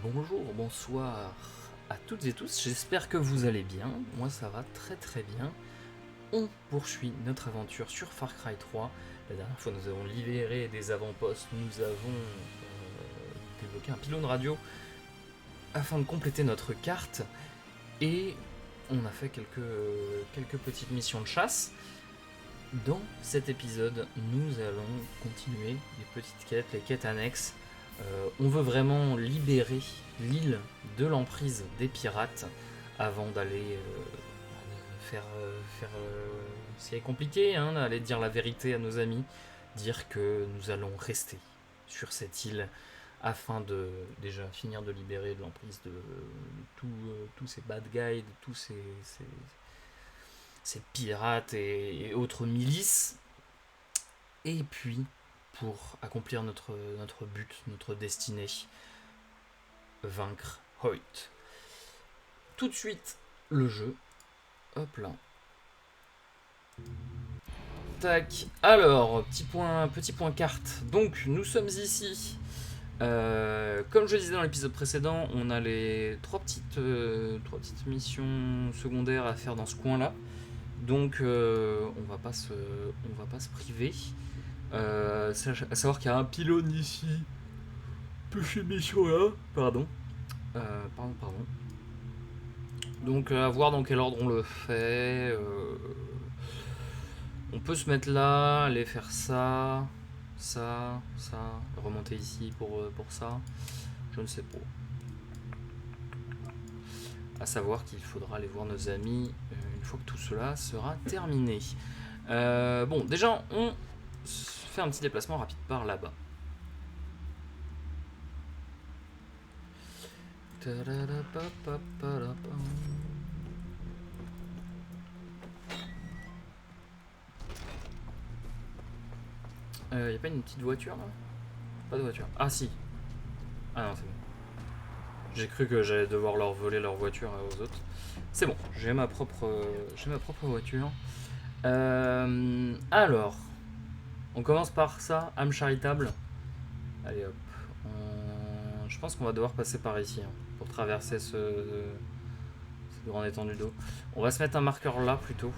Bonjour, bonsoir à toutes et tous, j'espère que vous allez bien, moi ça va très très bien. On poursuit notre aventure sur Far Cry 3. La dernière fois nous avons libéré des avant-postes, nous avons débloqué un pylône radio afin de compléter notre carte et on a fait quelques petites missions de chasse. Dans cet épisode, nous allons continuer les petites quêtes, les quêtes annexes. On veut vraiment libérer l'île de l'emprise des pirates avant d'aller faire c'est compliqué, hein, d'aller dire la vérité à nos amis, dire que nous allons rester sur cette île afin de déjà finir de libérer de l'emprise de tous ces bad guys, de tous ces pirates et autres milices. Et puis, pour accomplir notre but, notre destinée, vaincre Hoyt. Tout de suite, le jeu. Hop là. Tac. Alors, petit point carte. Donc, nous sommes ici. Comme je disais dans l'épisode précédent, on a les trois petites missions secondaires à faire dans ce coin-là. Donc, on va pas se priver. À savoir qu'il y a un pylône ici. Peu mission là. Pardon. Pardon. Donc, à voir dans quel ordre on le fait. On peut se mettre là, aller faire ça, remonter ici pour ça. Je ne sais pas. À savoir qu'il faudra aller voir nos amis une fois que tout cela sera terminé. Bon, déjà, on fait un petit déplacement rapide par là-bas. Y a pas une petite voiture là? Pas de voiture. Ah si. Ah non, c'est bon. J'ai cru que j'allais devoir leur voler leur voiture aux autres. C'est bon, j'ai ma propre voiture. Alors, on commence par ça, âme charitable. Allez hop. Je pense qu'on va devoir passer par ici hein, pour traverser cette grande étendue d'eau. On va se mettre un marqueur là plutôt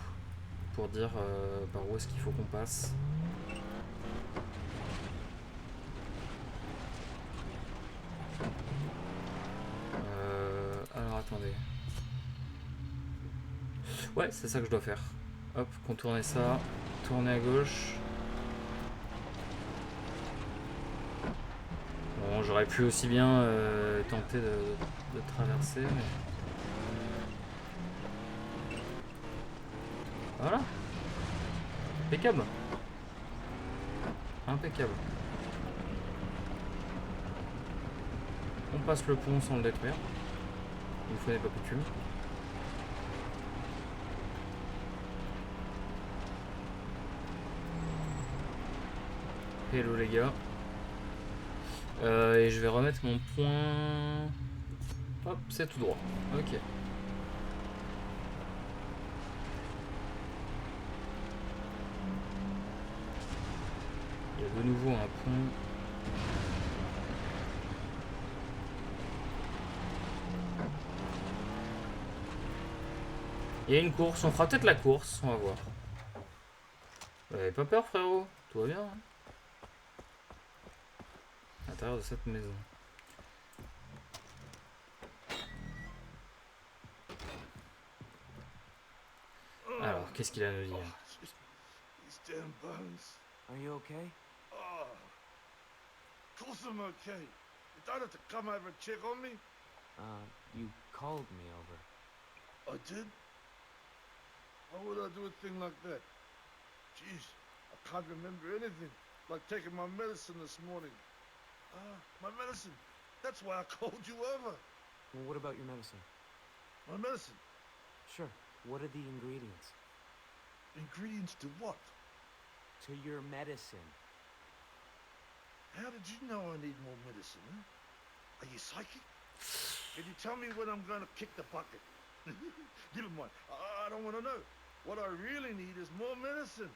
pour dire par où est-ce qu'il faut qu'on passe. Alors attendez. Ouais, c'est ça que je dois faire. Hop, contourner ça, tourner à gauche. Bon, j'aurais pu aussi bien tenter de traverser, mais... Voilà. Impeccable. Impeccable. On passe le pont sans le détruire. Une fois n'est pas coutume. Hello les gars. Et je vais remettre mon point. Hop, c'est tout droit. Ok. Il y a de nouveau un pont. Il y a une course, on fera peut-être la course, on va voir. T'avais pas peur frérot? Tout va bien hein? À l'intérieur de cette maison. Alors, qu'est-ce qu'il a à nous dire? These damn bugs. Are you okay? Oh, of course I'm okay. You don't have to come over and check on me. You called me over. I did? Why would I do a thing like that? Jeez, I can't remember anything. Like taking my medicine this morning. Ah, my medicine. That's why I called you over. Well, what about your medicine? My medicine. Sure. What are the ingredients? Ingredients to what? To your medicine. How did you know I need more medicine, huh? Are you psychic? Can you tell me when I'm going to kick the bucket? Never mind. I don't want to know. What I really need is more medicine.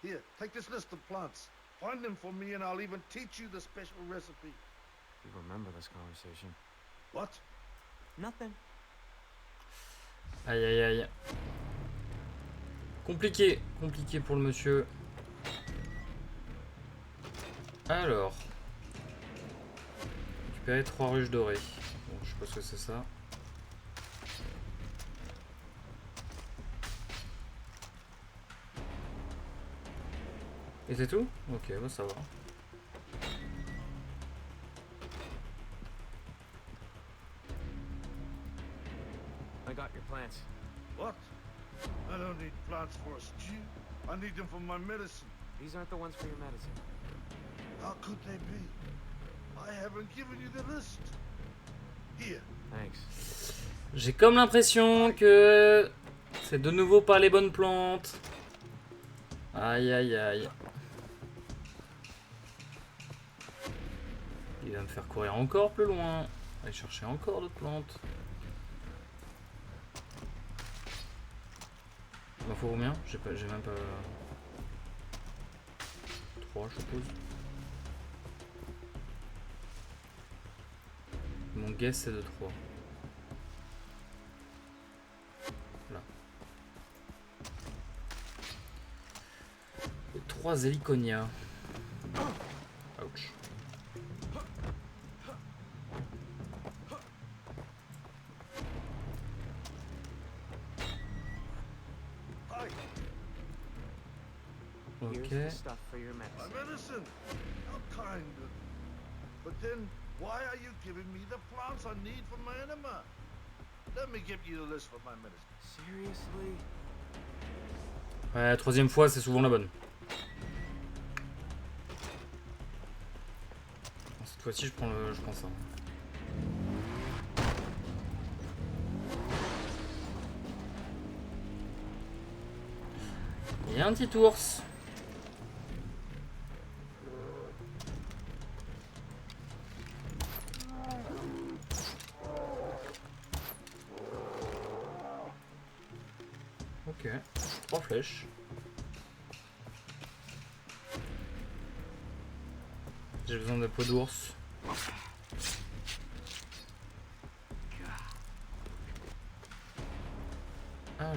Here, take this list of plants. Find them for me and I'll even teach you the special recipe. You remember this conversation? What? Nothing. Aïe aïe aïe. Compliqué, compliqué pour le monsieur. Alors. Récupérer 3 ruches dorées. Bon, je sais pas ce que c'est ça. Et c'est tout? Ok, bah ça va. I got your plants. What? I don't need plants for a stew. I need them for my medicine. These aren't the ones for your medicine. How could they be? I haven't given you the list. Here. Thanks. J'ai comme l'impression que c'est de nouveau pas les bonnes plantes. Aïe aïe aïe. Il va me faire courir encore plus loin. Aller chercher encore d'autres plantes. Il m'en faut combien? J'ai même pas... 3 je suppose. Mon guess c'est de 3. Là. 3 Heliconia. Ouch. Hi. Here's Ok. the stuff for your My medicine. medicine. How kind of you. But then, why are you giving me the plants I need for my enema? Let me give you the list for my medicine. Seriously? Ouais, troisième fois c'est souvent la bonne. Cette fois-ci je prends ça. Il y a un petit ours. Ok, 3 flèches. J'ai besoin de peau d'ours. Alors.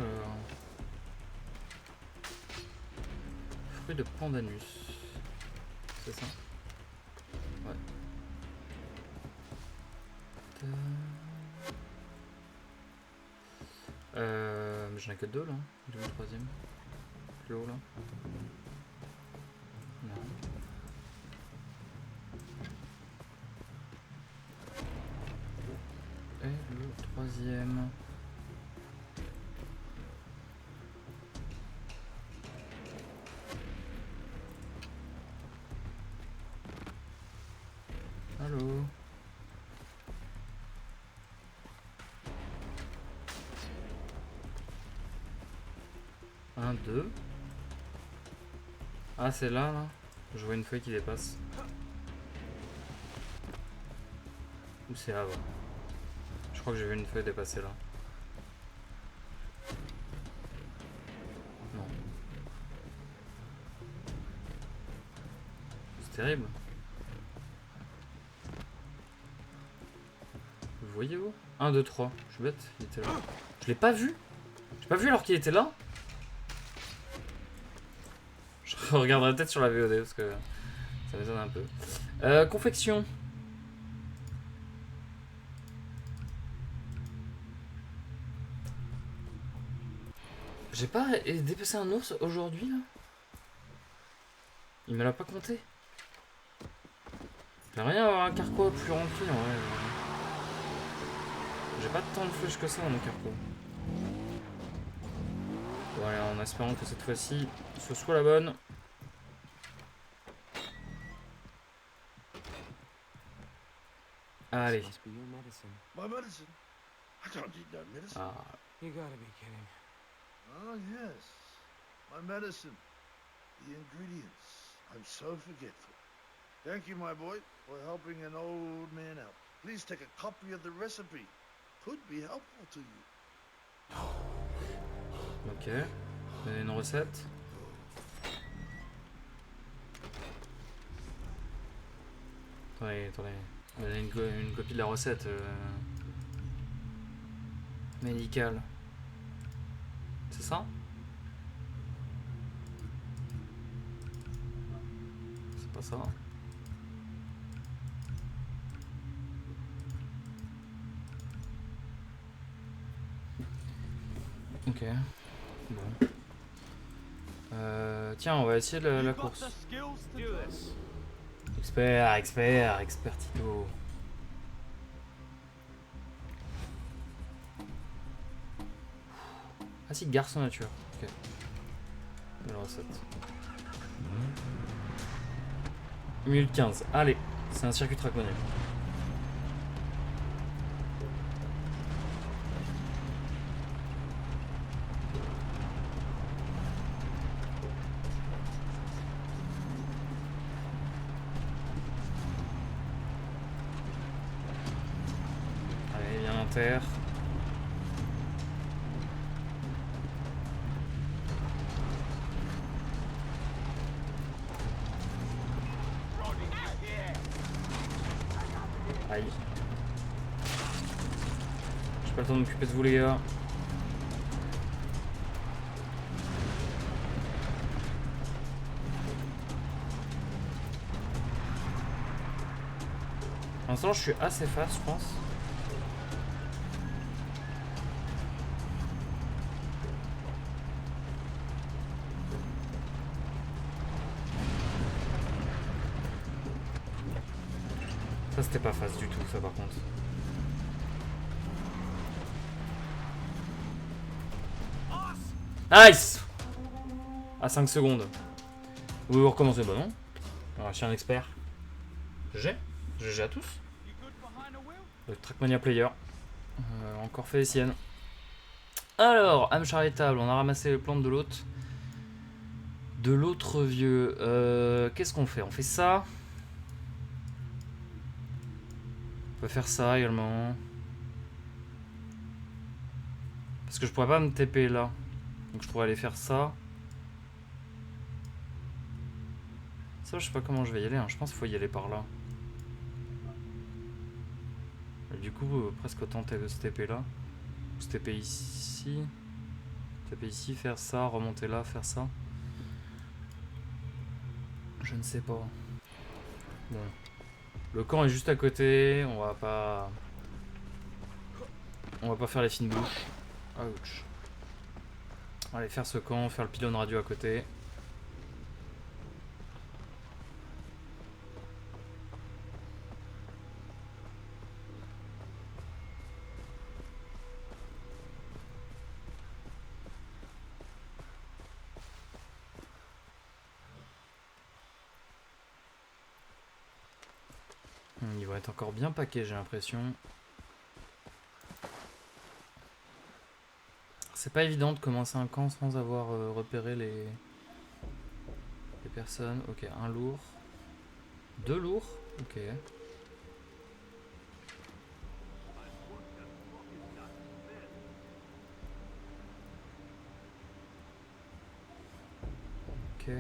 Fruit de pandanus. C'est ça? Ouais. Mais j'en ai que 2 là. Il est où le troisième? Plus haut là? Non. Et le troisième. Allô? Un, deux. Ah, c'est là, là. Je vois une feuille qui dépasse. Ou c'est avant? Je crois que j'ai vu une feuille dépasser là. Non. C'est terrible. Vous voyez vous? 1, 2, 3. Je suis bête, il était là. Je l'ai pas vu. J'ai pas vu alors qu'il était là. Je regarderai peut-être sur la VOD parce que ça m'étonne un peu. Confection. J'ai pas dépassé un ours aujourd'hui là? Il me l'a pas compté. J'aimerais rien avoir un carquois plus rempli en vrai. J'ai pas tant de flèches que ça dans mon carquois. Bon allez, en espérant que cette fois-ci ce soit la bonne. Allez. This must be your medicine. My medicine? I don't need no medicine. Ah, You gotta be kidding. Oh, yes. My medicine. The ingredients. I'm so forgetful. Thank you, my boy, for helping an old man out. Please take a copy of the recipe. Could be helpful to you. ok. Donnez une recette. Attendez. On a une copie de la recette médicale. C'est ça? C'est pas ça. Ok. Bon. Tiens, on va essayer la course. Expertito. Ah si, garçon nature. Ok. Belle recette. 1015. Allez, c'est un circuit track manuel. Allez, viens l'inter. Aïe. J'ai pas le temps de m'occuper de vous les gars. Pour l'instant je suis assez fast je pense. Ça c'était pas fast du tout ça par contre. Nice. À 5 secondes. Vous recommencez, bah non. Alors, je suis un expert. GG à tous. Le Trackmania Player. Encore fait les siennes. Alors, âme charitable, on a ramassé les plantes de l'autre. De l'autre vieux. Qu'est-ce qu'on fait? On fait ça. On peut faire ça également. Parce que je pourrais pas me TP là. Donc je pourrais aller faire ça. Ça, je sais pas comment je vais y aller. Hein. Je pense qu'il faut y aller par là. Et du coup, presque autant se TP là. Ou se TP ici. TP ici, faire ça, remonter là, faire ça. Je ne sais pas. Bon. Le camp est juste à côté. On va pas faire les fines bouches. Ouch. Allez, faire ce camp, faire le pylône radio à côté. Il va être encore bien paqué, j'ai l'impression. C'est pas évident de commencer un camp sans avoir repéré les personnes. Ok, un lourd. 2 lourds. Ok. Ok.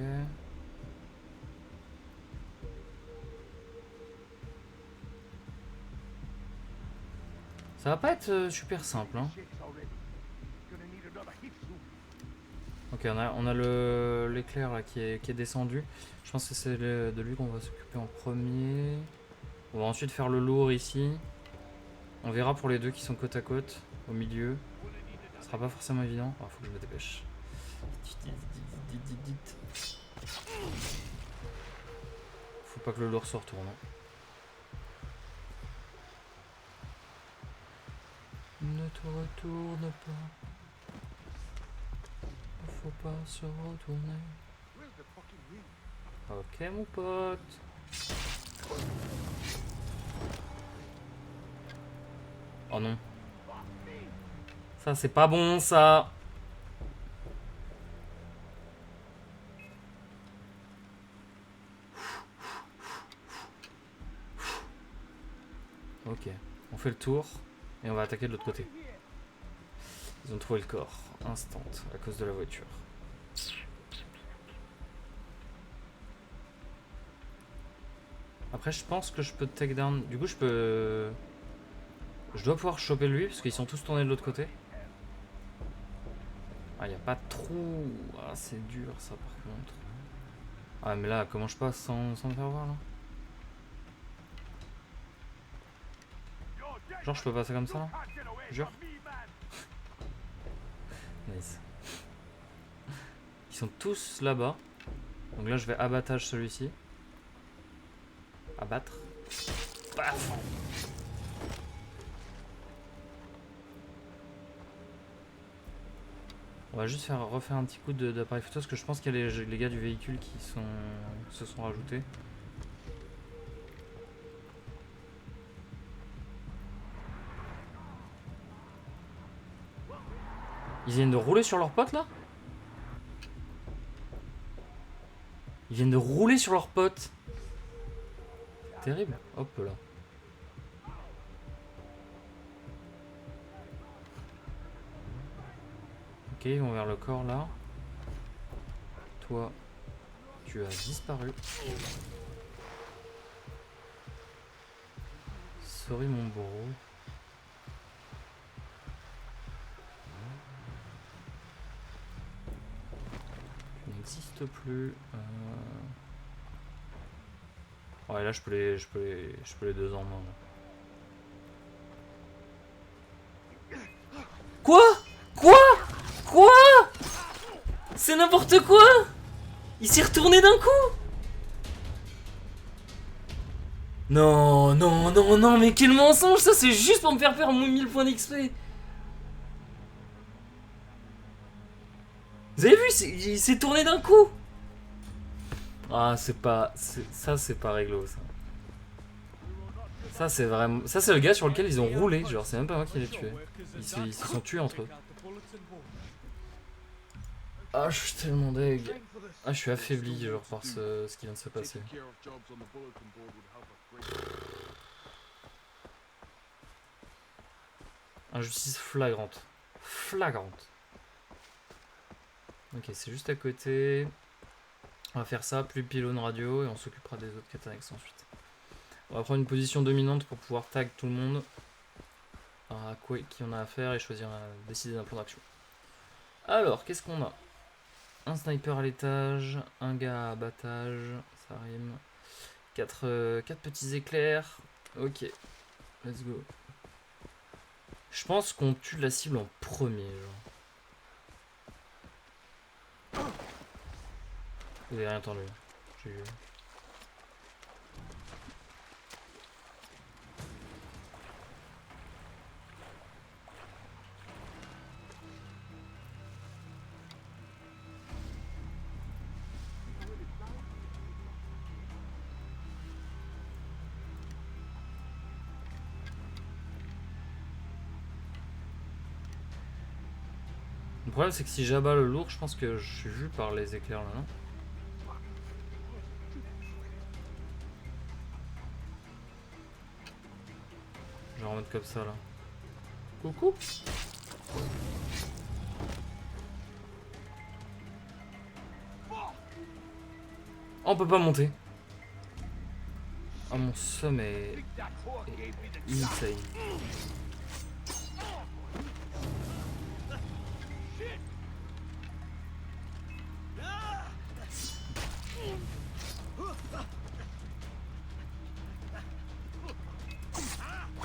Ça va pas être super simple, hein. Ok, on a l'éclair là qui est descendu. Je pense que c'est de lui qu'on va s'occuper en premier. On va ensuite faire le lourd ici. On verra pour les deux qui sont côte à côte, au milieu. Ce sera pas forcément évident. Ah, faut que je me dépêche. Faut pas que le lourd se retourne. Ne te retourne pas. Faut pas se retourner. Ok mon pote. Oh non. Ça c'est pas bon ça. Ok. On fait le tour. Et on va attaquer de l'autre côté. Ils ont trouvé le corps. Instant. À cause de la voiture. Après, je pense que je peux take down. Du coup, je peux. Je dois pouvoir choper lui parce qu'ils sont tous tournés de l'autre côté. Ah, y a pas de trou. Ah, c'est dur ça par contre. Ah, mais là, comment je passe sans me faire voir là? Genre, je peux passer comme ça là? Jure. Nice. Ils sont tous là-bas. Donc là, je vais abattage celui-ci. Abattre. Paf! On va juste refaire un petit coup d'appareil photo parce que je pense qu'il y a les gars du véhicule qui se sont rajoutés. Ils viennent de rouler sur leurs potes là? Ils viennent de rouler sur leurs potes. Terrible. Hop là. Ok, ils vont vers le corps là. Toi, tu as disparu. Sorry mon bro. Tu n'existes plus. Ouais, là je peux les deux en main. Là. Quoi? Quoi? C'est n'importe quoi! Il s'est retourné d'un coup! Non, mais quel mensonge! Ça, c'est juste pour me faire perdre 1000 points d'XP! Vous avez vu? Il s'est tourné d'un coup! Ah, ça, c'est pas réglo, ça. Ça, c'est vraiment. Ça, c'est le gars sur lequel ils ont roulé. Genre, c'est même pas moi qui l'ai tué. Ils se sont tués entre eux. Ah, je suis tellement deg. Ah, je suis affaibli, genre, par ce qui vient de se passer. Injustice flagrante. Flagrante. Ok, c'est juste à côté. On va faire ça, plus pylône radio, et on s'occupera des autres quêtes annexes ensuite. On va prendre une position dominante pour pouvoir tag tout le monde. À quoi qui on a affaire et choisir, décider d'un plan d'action. Alors, qu'est-ce qu'on a? Un sniper à l'étage, un gars à abattage, ça rime. 4 petits éclairs. Ok, let's go. Je pense qu'on tue la cible en premier, genre. Vous avez rien entendu. J'ai vu. Le problème c'est que si j'abats le lourd, je pense que je suis vu par les éclairs là, non? Je vais remettre comme ça là. Coucou. Oh, on peut pas monter. Oh, mon seum est insane.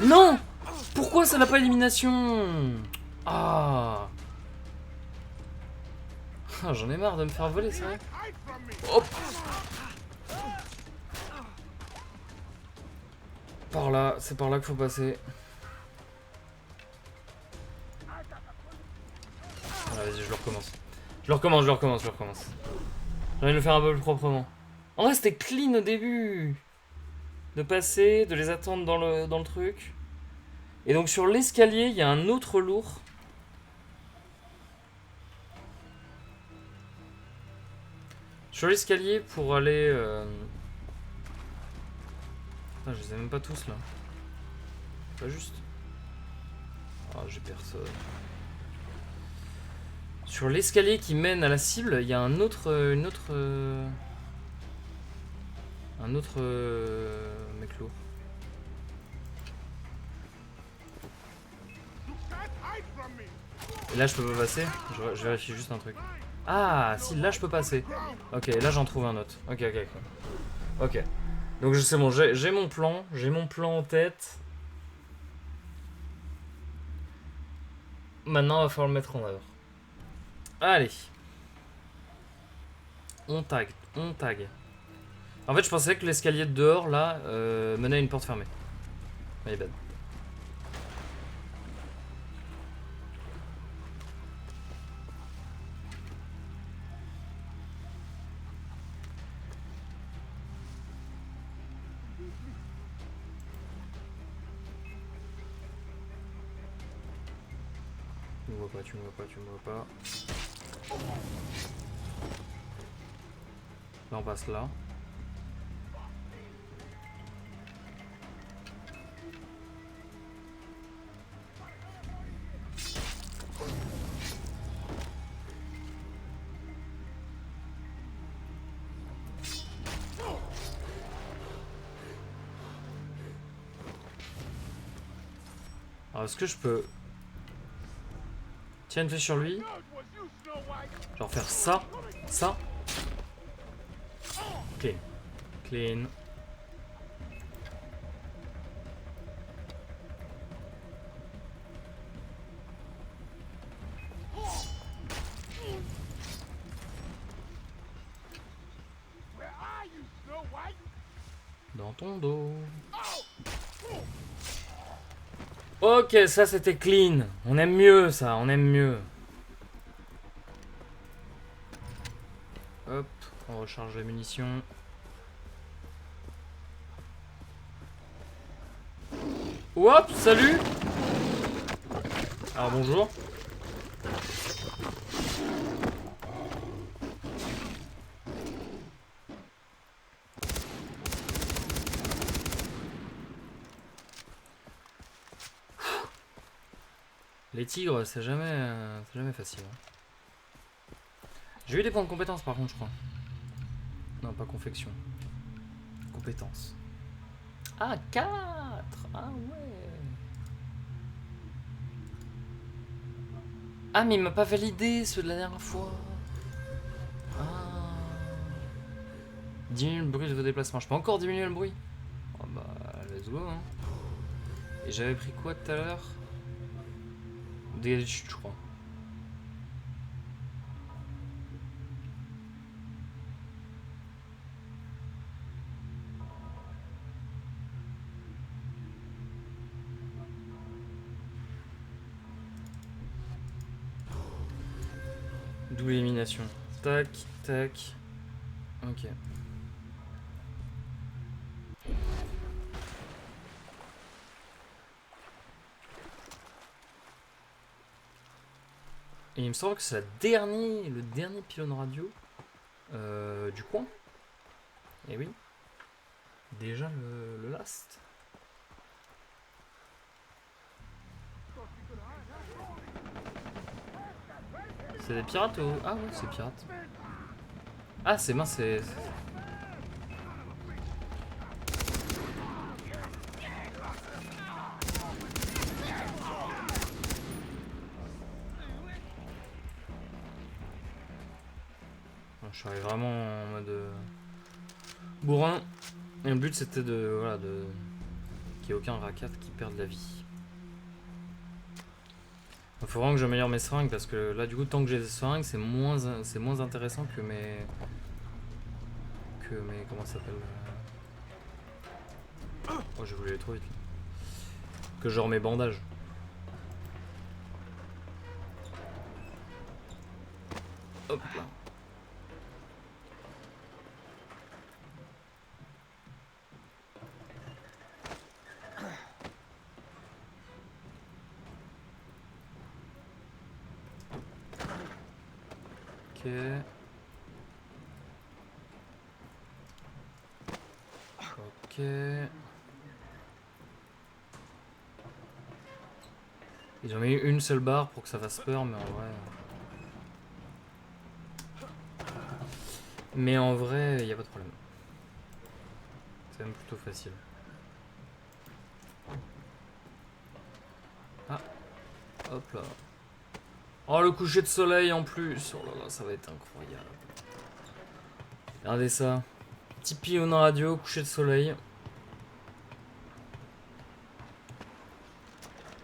Non! Pourquoi ça n'a pas élimination? Ah! J'en ai marre de me faire voler, c'est vrai. Hop! Par là, c'est par là qu'il faut passer. Ah, vas-y, je le recommence. Je le recommence. J'ai envie de le faire un peu plus proprement. En vrai, c'était clean au début. De passer, de les attendre dans le truc. Et donc sur l'escalier, il y a un autre lourd. Sur l'escalier pour aller... Putain, je les ai même pas tous là. Pas juste. Ah, j'ai personne. Sur l'escalier qui mène à la cible, il y a un autre... Un autre mec lourd. Et là je peux pas passer. Je vérifie juste un truc. Ah si, là je peux passer. Ok, là j'en trouve un autre. Ok. Ok. Donc c'est bon, j'ai mon plan. J'ai mon plan en tête. Maintenant il va falloir le mettre en œuvre. Allez. On tag. En fait je pensais que l'escalier de dehors là menait à une porte fermée. My bad. Tu me vois pas. Là on passe là. Alors est-ce que je peux... Tiens une flèche sur lui. Genre faire ça. Clean. Dans ton dos. Ok, ça c'était clean. On aime mieux ça, on aime mieux. Hop, on recharge les munitions. Hop, salut. Alors bonjour. Les tigres, c'est jamais facile. J'ai eu des points de compétence par contre, je crois. Non, pas confection. Compétence. Ah, 4. Ah ouais. Ah, mais il m'a pas validé ceux de la dernière fois. Ah. Diminuer le bruit de vos déplacements. Je peux encore diminuer le bruit? Oh bah, let's go. Hein. Et j'avais pris quoi tout à l'heure? Dégâts de chute, je crois. Double élimination. Tac. Ok. Et il me semble que c'est le dernier pylône radio du coin. Et oui. Déjà le last. C'est des pirates ou... Ah ouais, c'est pirates. Ah, c'est mince, c'est... Je suis arrivé vraiment en mode... bourrin. Et le but c'était de... Voilà, de... qu'il n'y ait aucun racat qui perde la vie. Il faut vraiment que j'améliore mes seringues parce que là du coup tant que j'ai des seringues c'est moins intéressant que mes... comment ça s'appelle Oh j'ai voulu aller trop vite. Que genre mes bandages. Hop là. Ok. Ok. Ils ont mis une seule barre pour que ça fasse peur, mais en vrai... Mais en vrai, il n'y a pas de problème. quand même plutôt facile. Ah, hop là. Oh, le coucher de soleil en plus. Oh là là, ça va être incroyable. Regardez ça. Petit pylône radio, coucher de soleil.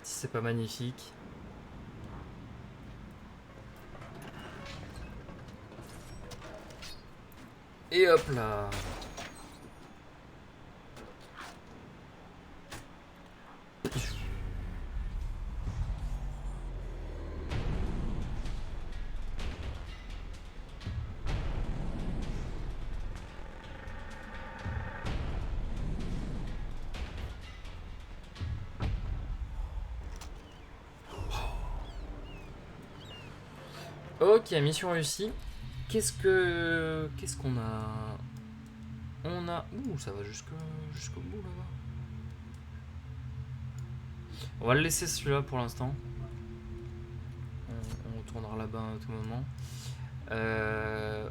Si c'est pas magnifique. Et hop là. Ok, mission réussie. Qu'est-ce qu'on a? On a... Ouh, ça va jusqu'au bout là-bas. On va le laisser celui-là pour l'instant. On retournera là-bas à tout moment.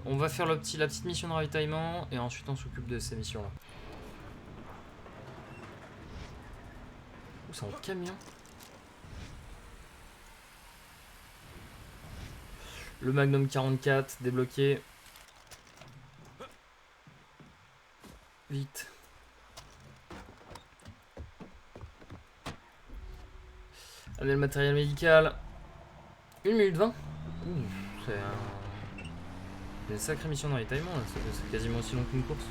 On va faire la petite mission de ravitaillement et ensuite on s'occupe de ces missions-là. Ouh, c'est en camion. Le Magnum 44 débloqué. Vite. Allez, le matériel médical. 1 minute 20. C'est une sacrée mission de ravitaillement là. C'est quasiment aussi long qu'une course.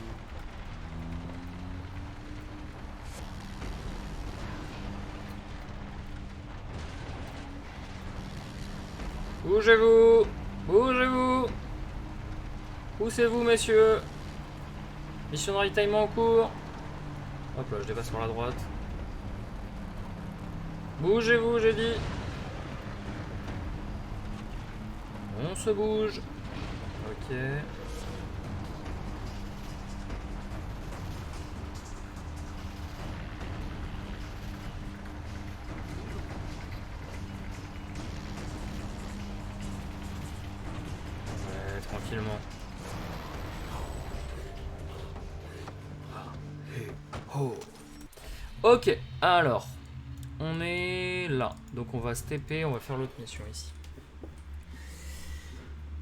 Bougez-vous! Bougez-vous! Poussez-vous, messieurs! Mission de ravitaillement en cours. Hop là, je dépasse par la droite. Bougez-vous, j'ai dit. On se bouge. Ok. Ouais, tranquillement. Ok, alors. On est là. Donc on va se TP, on va faire l'autre mission ici.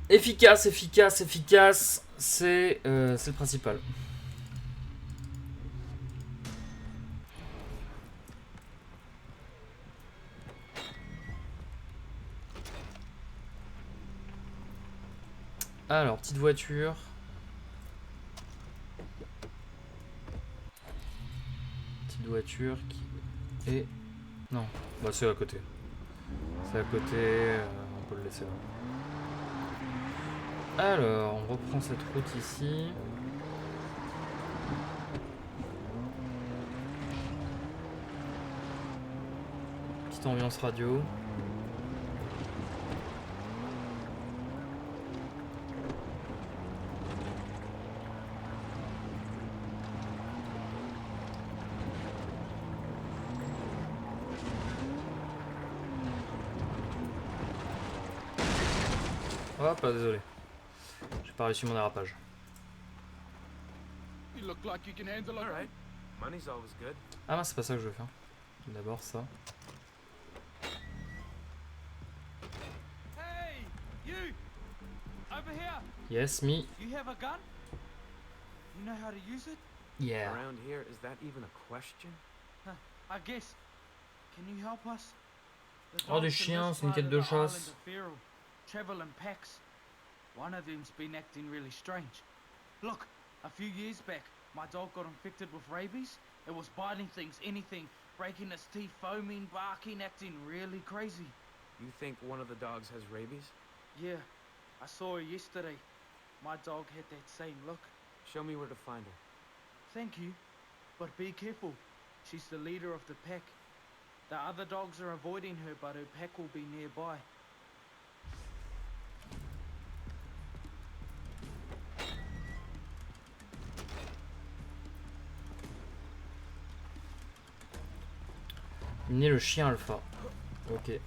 Efficace, efficace, efficace. C'est le principal. Alors, petite voiture. Petite voiture qui est... Non, bah c'est à côté. C'est à côté, on peut le laisser là. Alors, on reprend cette route ici. Petite ambiance radio. Hop là, désolé. J'ai pas réussi mon dérapage. You look like you can handle it. All right. Money's always good. Ah mince, c'est pas ça que je veux faire. D'abord ça. Hey, you! Over here! Yes, me. You have a gun? You know how to use it? Yeah. Around here, is that even a question? I guess. Can you help us? The Oh, des dogs in chiens, this c'est une part quête of de the island chasse. of Feral travel in packs. One of them's been acting really strange. Look, a few years back, my dog got infected with rabies. It was biting things, anything, breaking its teeth, foaming, barking, acting really crazy. You think one of the dogs has rabies? Yeah, I saw her yesterday. My dog had that same look. Show me where to find her. Thank you, but be careful. She's the leader of the pack. The other dogs are avoiding her, but her pack will be nearby. Né le chien alpha. Ok.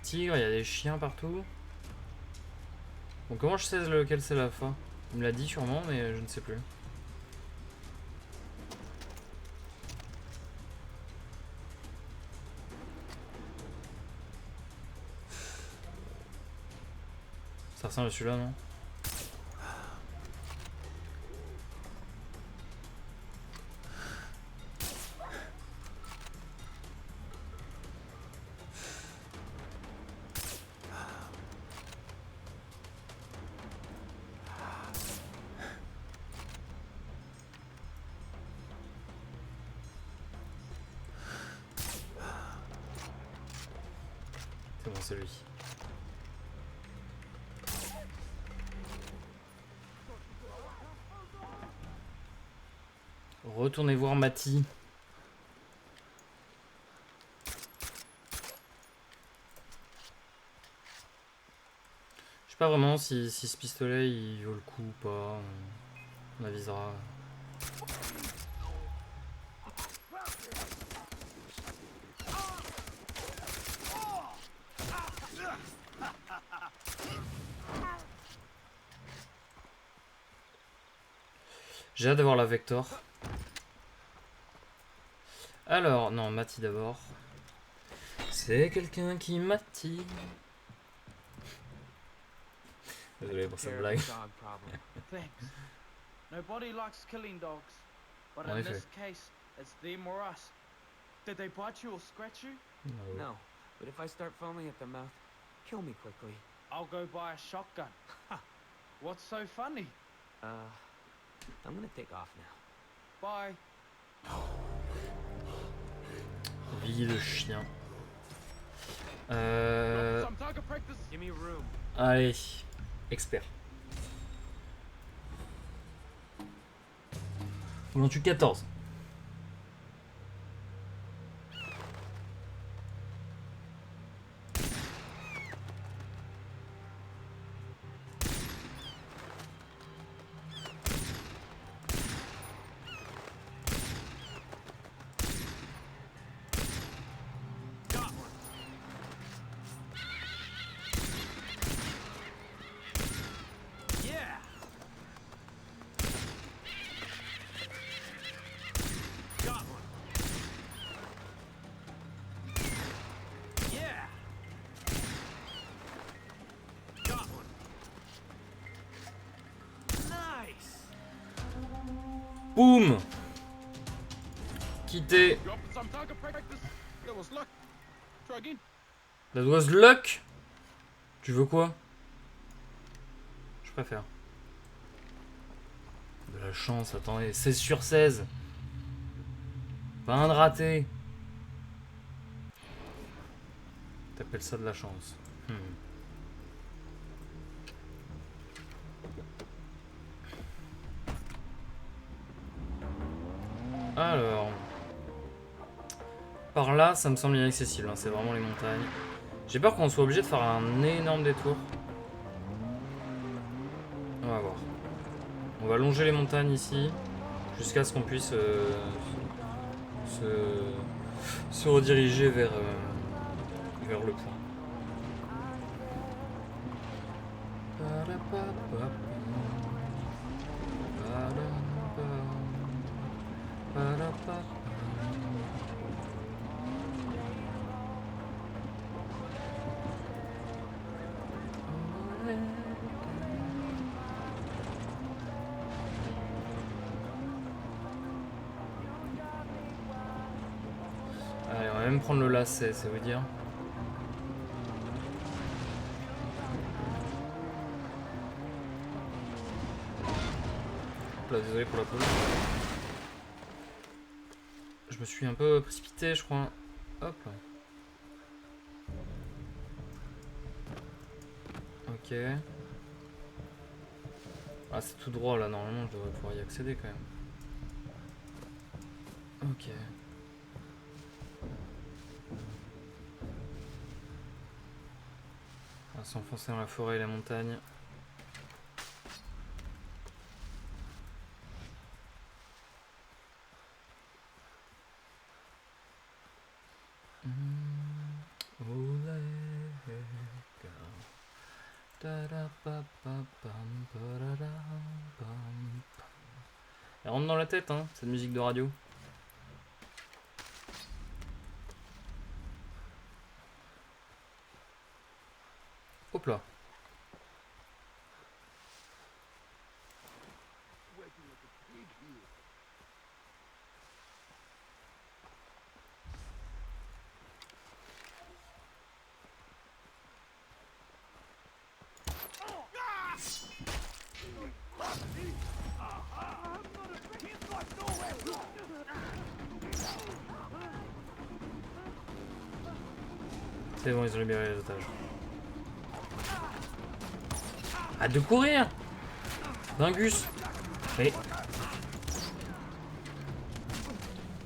tigres, il y a des chiens partout. Bon, comment je sais lequel c'est l'alpha? Il me l'a dit sûrement, mais je ne sais plus. Ça ressemble à celui-là, non? C'est bon, c'est lui. Retournez voir Mati. Je sais pas vraiment si ce pistolet il vaut le coup ou pas. On avisera. J'ai hâte d'avoir la Vector. Alors, non, Mati d'abord. C'est quelqu'un qui Mati. Désolé pour cette blague. Dog problem. Thanks. Nobody likes killing dogs, but En in effet. this case, it's them or us. Did they bite you or scratch you? No, but if I start foaming at the mouth, kill me quickly. I'll go buy a shotgun. What's so funny? I'm gonna take off now. Bye. Vie de chien. Some target practice. Give me room. Allez, expert. On en tue 14. Got one. Yeah. Got one. Yeah. Got one. Nice. Boum. Quitter. Some target practice. That was luck. Try again. That was luck. Tu veux quoi? Je préfère. De la chance, attendez. 16 sur 16. Pas un de raté. T'appelles ça de la chance. Alors. Par là, ça me semble inaccessible. Hein, c'est vraiment les montagnes. J'ai peur qu'on soit obligé de faire un énorme détour. On va voir. On va longer les montagnes ici. Jusqu'à ce qu'on puisse se rediriger vers le point. Allez, on va même prendre le lacet, ça veut dire. Hop là, désolé pour la pause. Je me suis un peu précipité, je crois. Hop là. Ok. Ah, c'est tout droit là, normalement je devrais pouvoir y accéder quand même. Ok. On va s'enfoncer dans la forêt et la montagne. Elle rentre dans la tête, hein, cette musique de radio. Hop là. C'est bon, ils ont libéré les otages. Arrête de courir! Dingus! Et...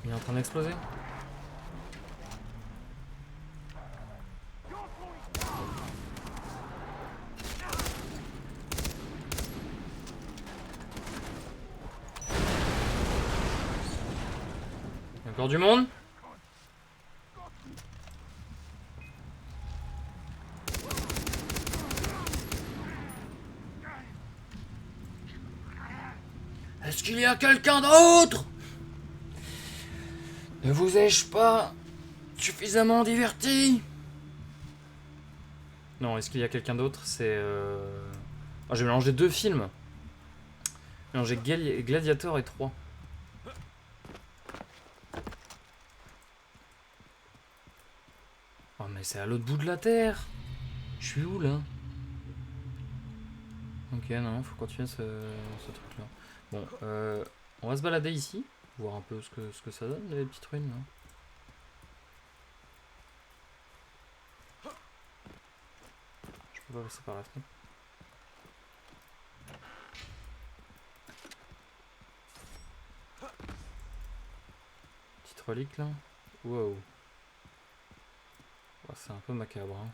il est en train d'exploser. Il y a encore du monde? Est-ce qu'il y a quelqu'un d'autre? Ne vous ai-je pas suffisamment diverti? Non, est-ce qu'il y a quelqu'un d'autre? C'est... Oh, j'ai mélangé 2 films. Non, j'ai Gladiator et 3. Oh, mais c'est à l'autre bout de la Terre. Je suis où, là? Ok, non, faut continuer ce truc-là. Bon, on va se balader ici, voir un peu ce que ça donne, les petites ruines, là. Je peux pas passer par la fenêtre. Petite relique, là. Wow. Oh, c'est un peu macabre, hein.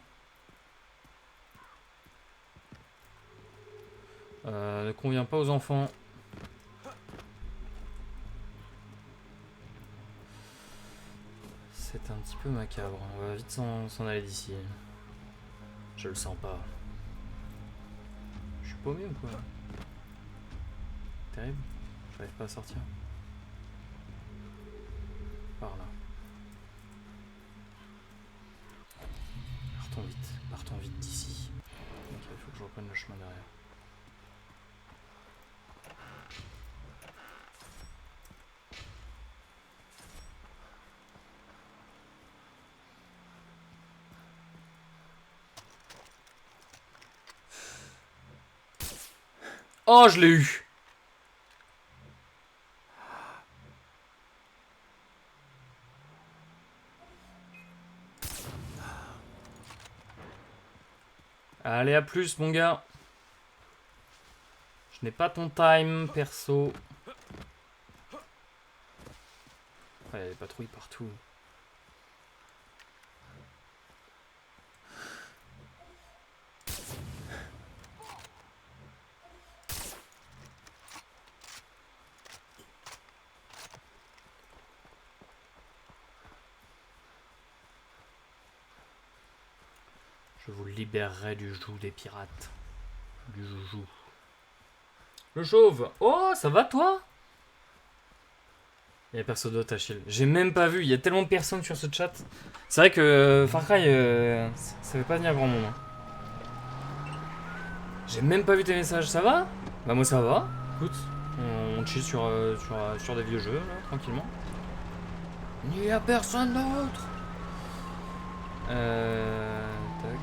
Ne convient pas aux enfants. C'est un petit peu macabre. On va vite s'en aller d'ici. Je le sens pas. Je suis paumé ou quoi? Terrible. J'arrive pas à sortir. Par là. Partons vite d'ici. Ok, il faut que je reprenne le chemin derrière. Oh, je l'ai eu! Allez, à plus, mon gars. Je n'ai pas ton time, perso. Il y a des patrouilles partout. Je vous libérerai du joug des pirates. Du joujou. Le chauve. Oh, ça va toi? Il y a personne d'autre à chill. J'ai même pas vu. Il y a tellement de personnes sur ce chat. C'est vrai que Far Cry, ça fait pas venir grand monde. Hein. J'ai même pas vu tes messages. Ça va? Bah moi ça va. Écoute, on chill sur des vieux jeux, là, tranquillement. Il n'y a personne d'autre. Tac.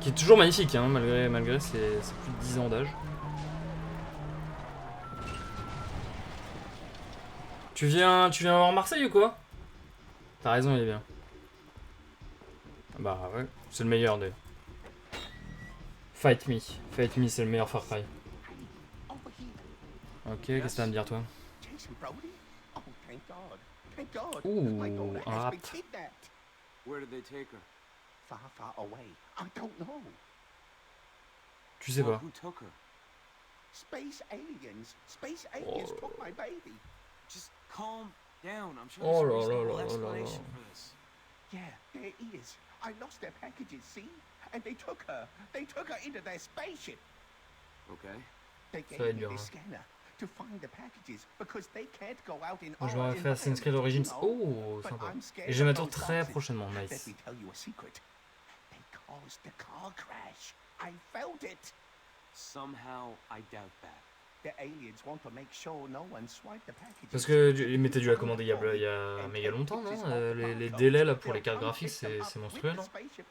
Qui est toujours magnifique, hein, malgré ses plus de 10 ans d'âge. Tu viens voir Marseille ou quoi? T'as raison, il est bien. Bah ouais, c'est le meilleur d'ailleurs. Fight Me, c'est le meilleur Far Cry. Ok, qu'est-ce que t'as à me dire toi? Ouh, un rap. Where did they take her? Far away. I don't know. Tu sais pas. Who took her? Space aliens took my baby. Just calm down. I'm sure Oh there's a là là reasonable là là là. explanation for this. Yeah, there is. I lost their packages, see? and they took her. They took her into their spaceship. Okay. They Ça va gave être me dur. this scanner to find the packages because they can't go out in Moi, je vais faire Assassin's Creed Origins. Oh, sympa. Et je vais m'attendre très prochainement. Let Nice. me tell you a secret. They caused the car crash. I felt it. Somehow, I doubt that. The aliens want to make sure no one swiped the packages. Parce que mais t'as dû la commander il y a méga longtemps, non? Les délais là pour les cartes graphiques, c'est monstrueux, non?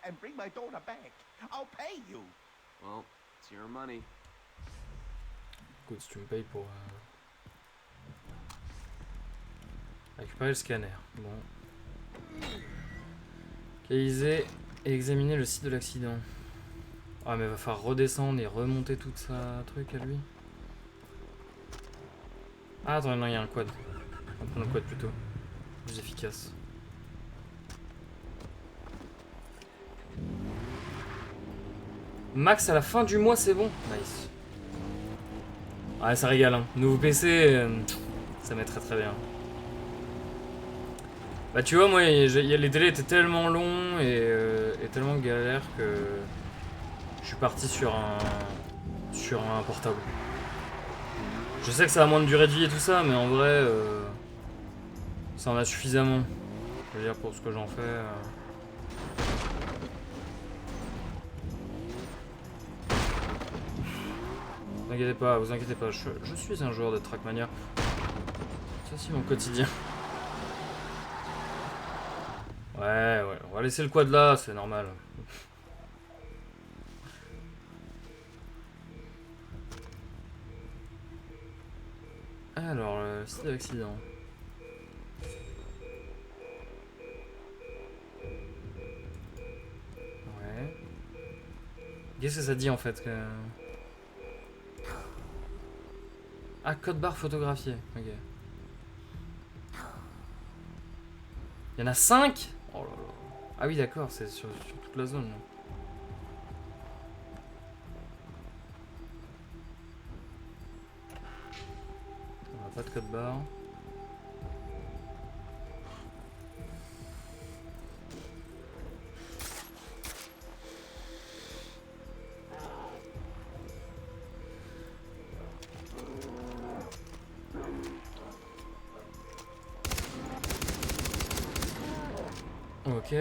And bring my daughter back. I'll pay you. Well, it's your money. Écoute, si tu me payes pour récupérer le scanner. Bon. Localiser et examiner le site de l'accident. Ah mais va falloir redescendre et remonter toute sa truc à lui. Ah attends, non, il y a un quad. On va prendre le quad plutôt. Plus efficace. Max à la fin du mois, c'est bon. Nice. Ouais, ça régale. Hein. Nouveau PC, ça met très très bien. Bah tu vois, moi, les délais étaient tellement longs et tellement galères que je suis parti sur un portable. Je sais que ça a moins de durée de vie et tout ça, mais en vrai, ça en a suffisamment. Je veux dire, pour ce que j'en fais. Vous inquiétez pas, je suis un joueur de Trackmania. C'est aussi mon quotidien. Ouais, on va laisser le quad là, c'est normal. Alors, le site d'accident. Ouais. Qu'est-ce que ça dit en fait que... Ah, code barre photographié. Ok. Il y en a 5 ? Oh là là. Ah oui, d'accord, c'est sur toute la zone. Là. On n'a pas de code barre. Ok.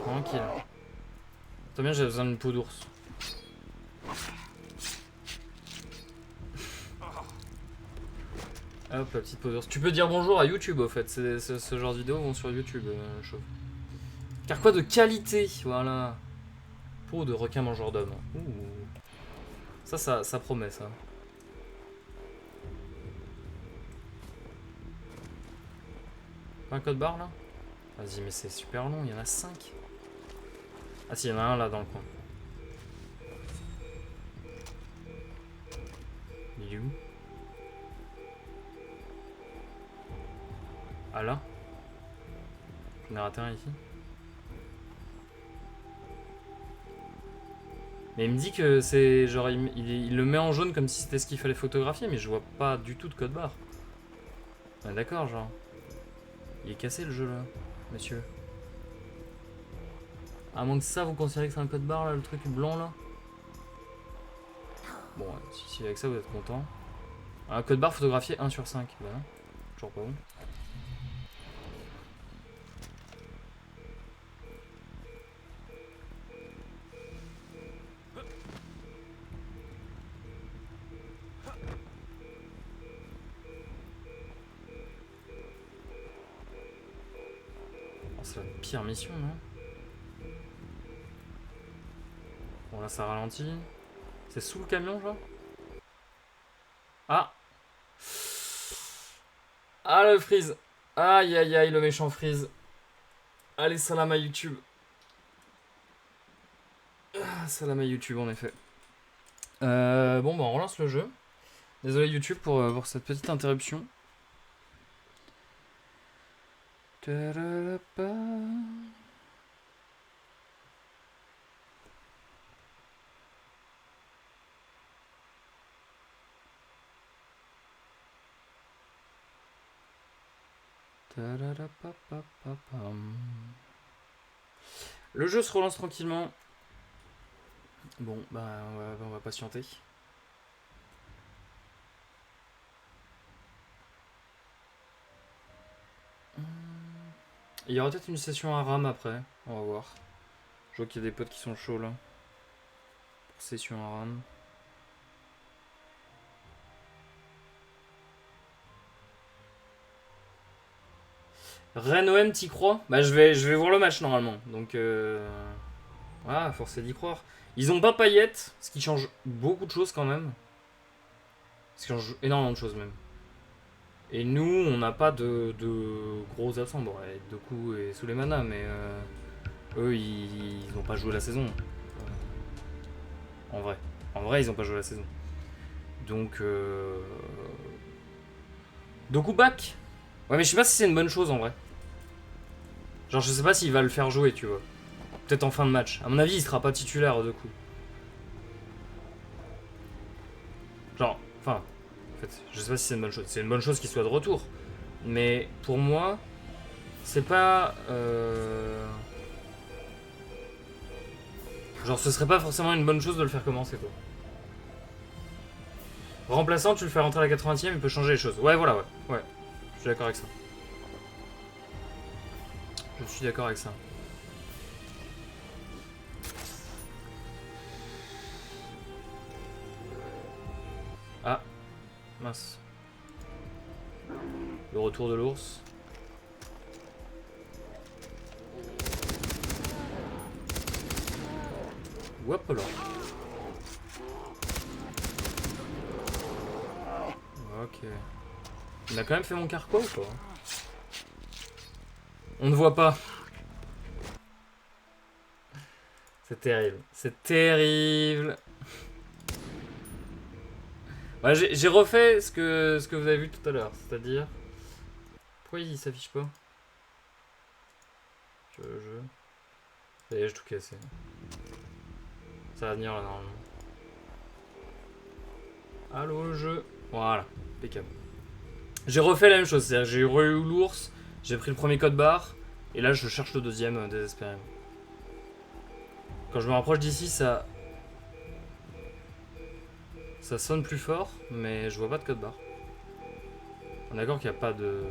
Tranquille. Très bien, j'ai besoin d'une peau d'ours. Hop, la petite peau d'ours. Tu peux dire bonjour à YouTube au fait. Ce genre de vidéos vont sur YouTube, chauve. Car quoi de qualité, voilà. Peau de requin mangeur d'homme. Ça promet ça. Pas un code barre là? Vas-y, mais c'est super long, il y en a 5. Ah si, il y en a un là dans le coin. Il est où? Ah là? J'en ai raté un ici. Mais il me dit que c'est genre il le met en jaune comme si c'était ce qu'il fallait photographier, mais je vois pas du tout de code barre. Ah, d'accord, genre. Il est cassé le jeu là, monsieur. À moins que ça, vous considérez que c'est un code barre là, le truc blanc là. Bon, si avec ça vous êtes content. Un code barre photographié 1 sur 5. Bah non, toujours pas bon. C'est la pire mission, non? Bon, là, ça ralentit. C'est sous le camion, genre? Ah! Ah, le freeze! Aïe, aïe, aïe, le méchant freeze. Allez, salam à YouTube. Ah, salam à YouTube, en effet. Bon, bah, on relance le jeu. Désolé, YouTube, pour cette petite interruption. Ta-da-da-ba. Ta-da-da-ba-ba-ba-bam. Le jeu se relance tranquillement. Bon, bah on va patienter. Il y aura peut-être une session à RAM après, on va voir. Je vois qu'il y a des potes qui sont chauds là. Pour session à RAM. Rennes OM, t'y crois? Bah je vais voir le match normalement. Donc voilà, force est d'y croire. Ils ont pas Payet, ce qui change beaucoup de choses quand même. Ce qui change énormément de choses même. Et nous, on n'a pas de gros absents. Bon, Doku et Souleymana, mais eux, ils n'ont pas joué la saison. En vrai, ils n'ont pas joué la saison. Donc, Doku back. Ouais, mais je sais pas si c'est une bonne chose en vrai. Genre, je sais pas s'il va le faire jouer, tu vois. Peut-être en fin de match. À mon avis, il sera pas titulaire Doku. Genre, enfin. En fait, je sais pas si c'est une bonne chose. C'est une bonne chose qu'il soit de retour. Mais pour moi, c'est pas. Genre, ce serait pas forcément une bonne chose de le faire commencer, quoi. Remplaçant, tu le fais rentrer à la 80e, il peut changer les choses. Ouais, voilà, ouais. Je suis d'accord avec ça. Je suis d'accord avec ça. Ah. Mince. Le retour de l'ours. Hop là. Ok. Il a quand même fait mon carquois ou pas? On ne voit pas. C'est terrible. C'est terrible. Ouais, j'ai refait ce que vous avez vu tout à l'heure. C'est-à-dire... Pourquoi il s'affiche pas? Sur le jeu. Ça y est, j'ai tout cassé. Ça va venir là normalement. Allô le jeu. Voilà, impeccable. J'ai refait la même chose, c'est-à-dire j'ai eu l'ours, j'ai pris le premier code barre, et là je cherche le deuxième désespérément. Quand je me rapproche d'ici, ça sonne plus fort, mais je vois pas de code barre. On est d'accord qu'il n'y a pas de...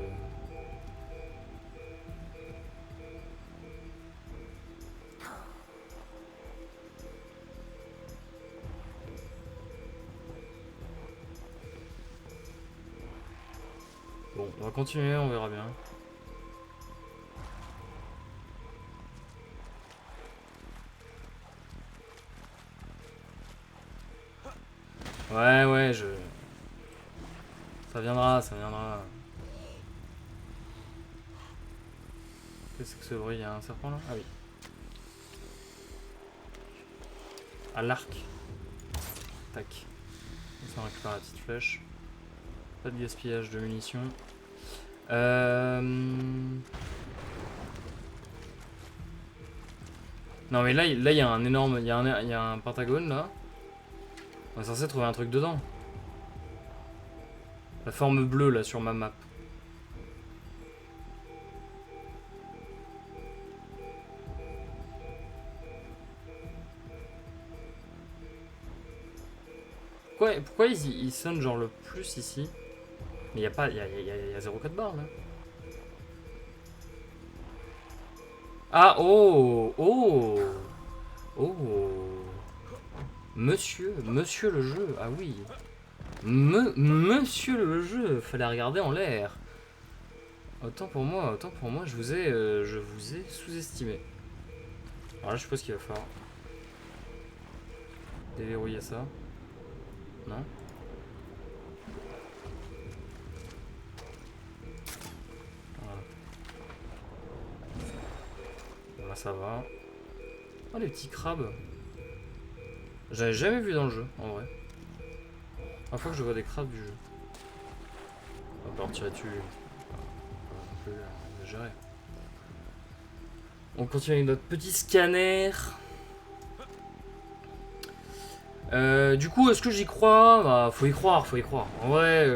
Bon, on va continuer, on verra bien. Ouais, ça viendra, ça viendra. Qu'est-ce que ce bruit? Il y a un serpent là? Ah oui. À l'arc. Tac. Ça on récupère la petite flèche. Pas de gaspillage de munitions. Non mais là il y a un énorme... Il y a un pentagone là. On est censé trouver un truc dedans. La forme bleue là sur ma map. Pourquoi ils sonnent genre le plus ici? Mais il y a pas... Il y a 0 code barre là. Ah oh. Monsieur le jeu, ah oui. Monsieur le jeu, fallait regarder en l'air. Autant pour moi, je vous ai sous-estimé. Alors là, je suppose qu'il va falloir déverrouiller ça. Non? Voilà. Bon, là, ça va. Oh, les petits crabes. J'avais jamais vu dans le jeu, en vrai. La fois que je vois des crabes du jeu. On va pas leur tirer dessus. Pas non plus exagéré. On continue avec notre petit scanner. Du coup, est-ce que j'y crois? Bah, faut y croire. En vrai,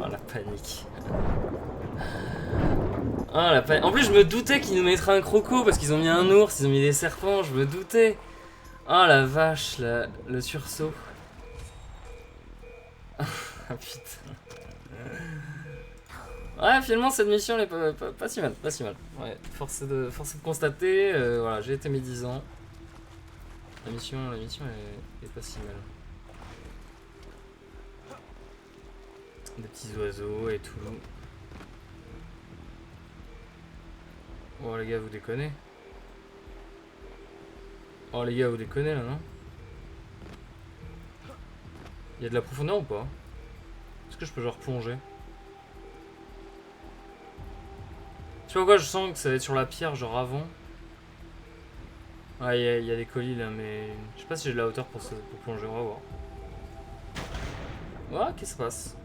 Ah, la panique. En plus, je me doutais qu'ils nous mettraient un croco parce qu'ils ont mis un ours, ils ont mis des serpents, je me doutais. Oh la vache, le sursaut. Ah putain. Ouais, finalement, cette mission elle est pas si mal, pas si mal. Ouais, force est de constater, voilà, j'ai été médisant. La mission est pas si mal. Des petits oiseaux et tout. Oh les gars, vous déconnez. Oh les gars, vous déconnez là, non? Il y a de la profondeur ou pas? Est-ce que je peux genre plonger? Je sais pas pourquoi je sens que ça va être sur la pierre genre avant. Ah, il y a des colis là, mais je sais pas si j'ai de la hauteur pour plonger, on va voir. Ouais, qu'est-ce qui se passe?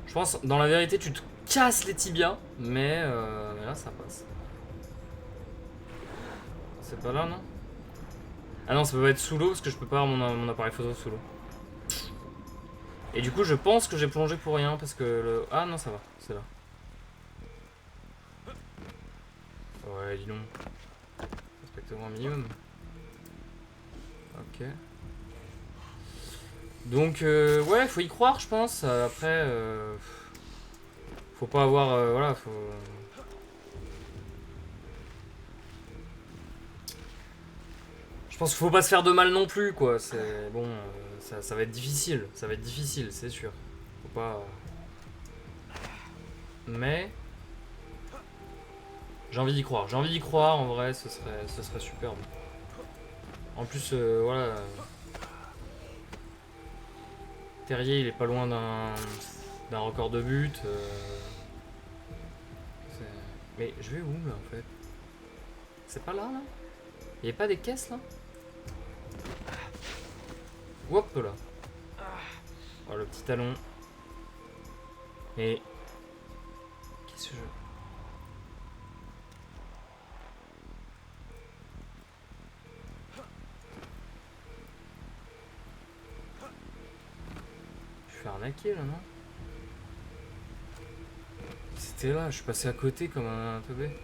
Je pense, dans la vérité, tu te casses les tibias, mais là ça passe. C'est pas là, non? Ah non, ça peut pas être sous l'eau parce que je peux pas avoir mon appareil photo sous l'eau. Et du coup, je pense que j'ai plongé pour rien parce que le. Ah non, ça va, c'est là. Ouais, dis donc. Respecte-moi un minimum. Ok. Donc, ouais, faut y croire, je pense. Après, faut pas avoir. Voilà, faut. Je pense qu'il faut pas se faire de mal non plus, quoi. C'est bon, ça va être difficile. Ça va être difficile, c'est sûr. Faut pas. Mais. J'ai envie d'y croire. J'ai envie d'y croire, en vrai, ce serait superbe. En plus, voilà. Terrier, il est pas loin d'un record de but. Mais je vais où, là, en fait? C'est pas là, là? Il y a pas des caisses, là? Hop là. Oh, le petit talon. Et. Qu'est-ce que je. Je suis fait arnaquer là, non? C'était là, je suis passé à côté comme un teubé.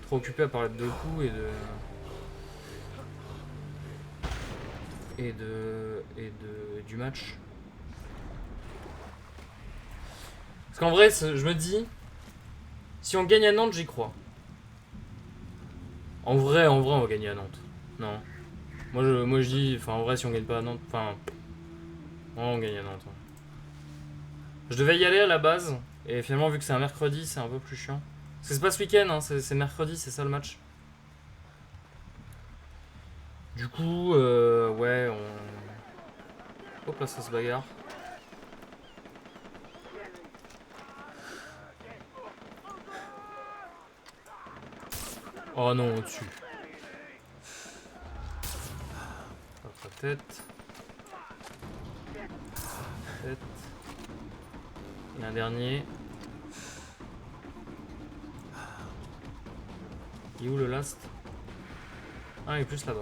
Trop occupé à parler de deux coups et du match. Parce qu'en vrai, je me dis, si on gagne à Nantes, j'y crois. En vrai, on va gagner à Nantes. Non. Moi je dis, enfin en vrai, si on gagne pas à Nantes, enfin, on gagne à Nantes. Ouais. Je devais y aller à la base, et finalement, vu que c'est un mercredi, c'est un peu plus chiant. Parce que c'est pas ce week-end, hein, c'est mercredi, c'est ça le match. Du coup, ouais, on. Hop là, ça se bagarre. Oh non, au-dessus. Hop, tête. Tête. Et un dernier. Il est où le last? Ah, il est plus là-bas.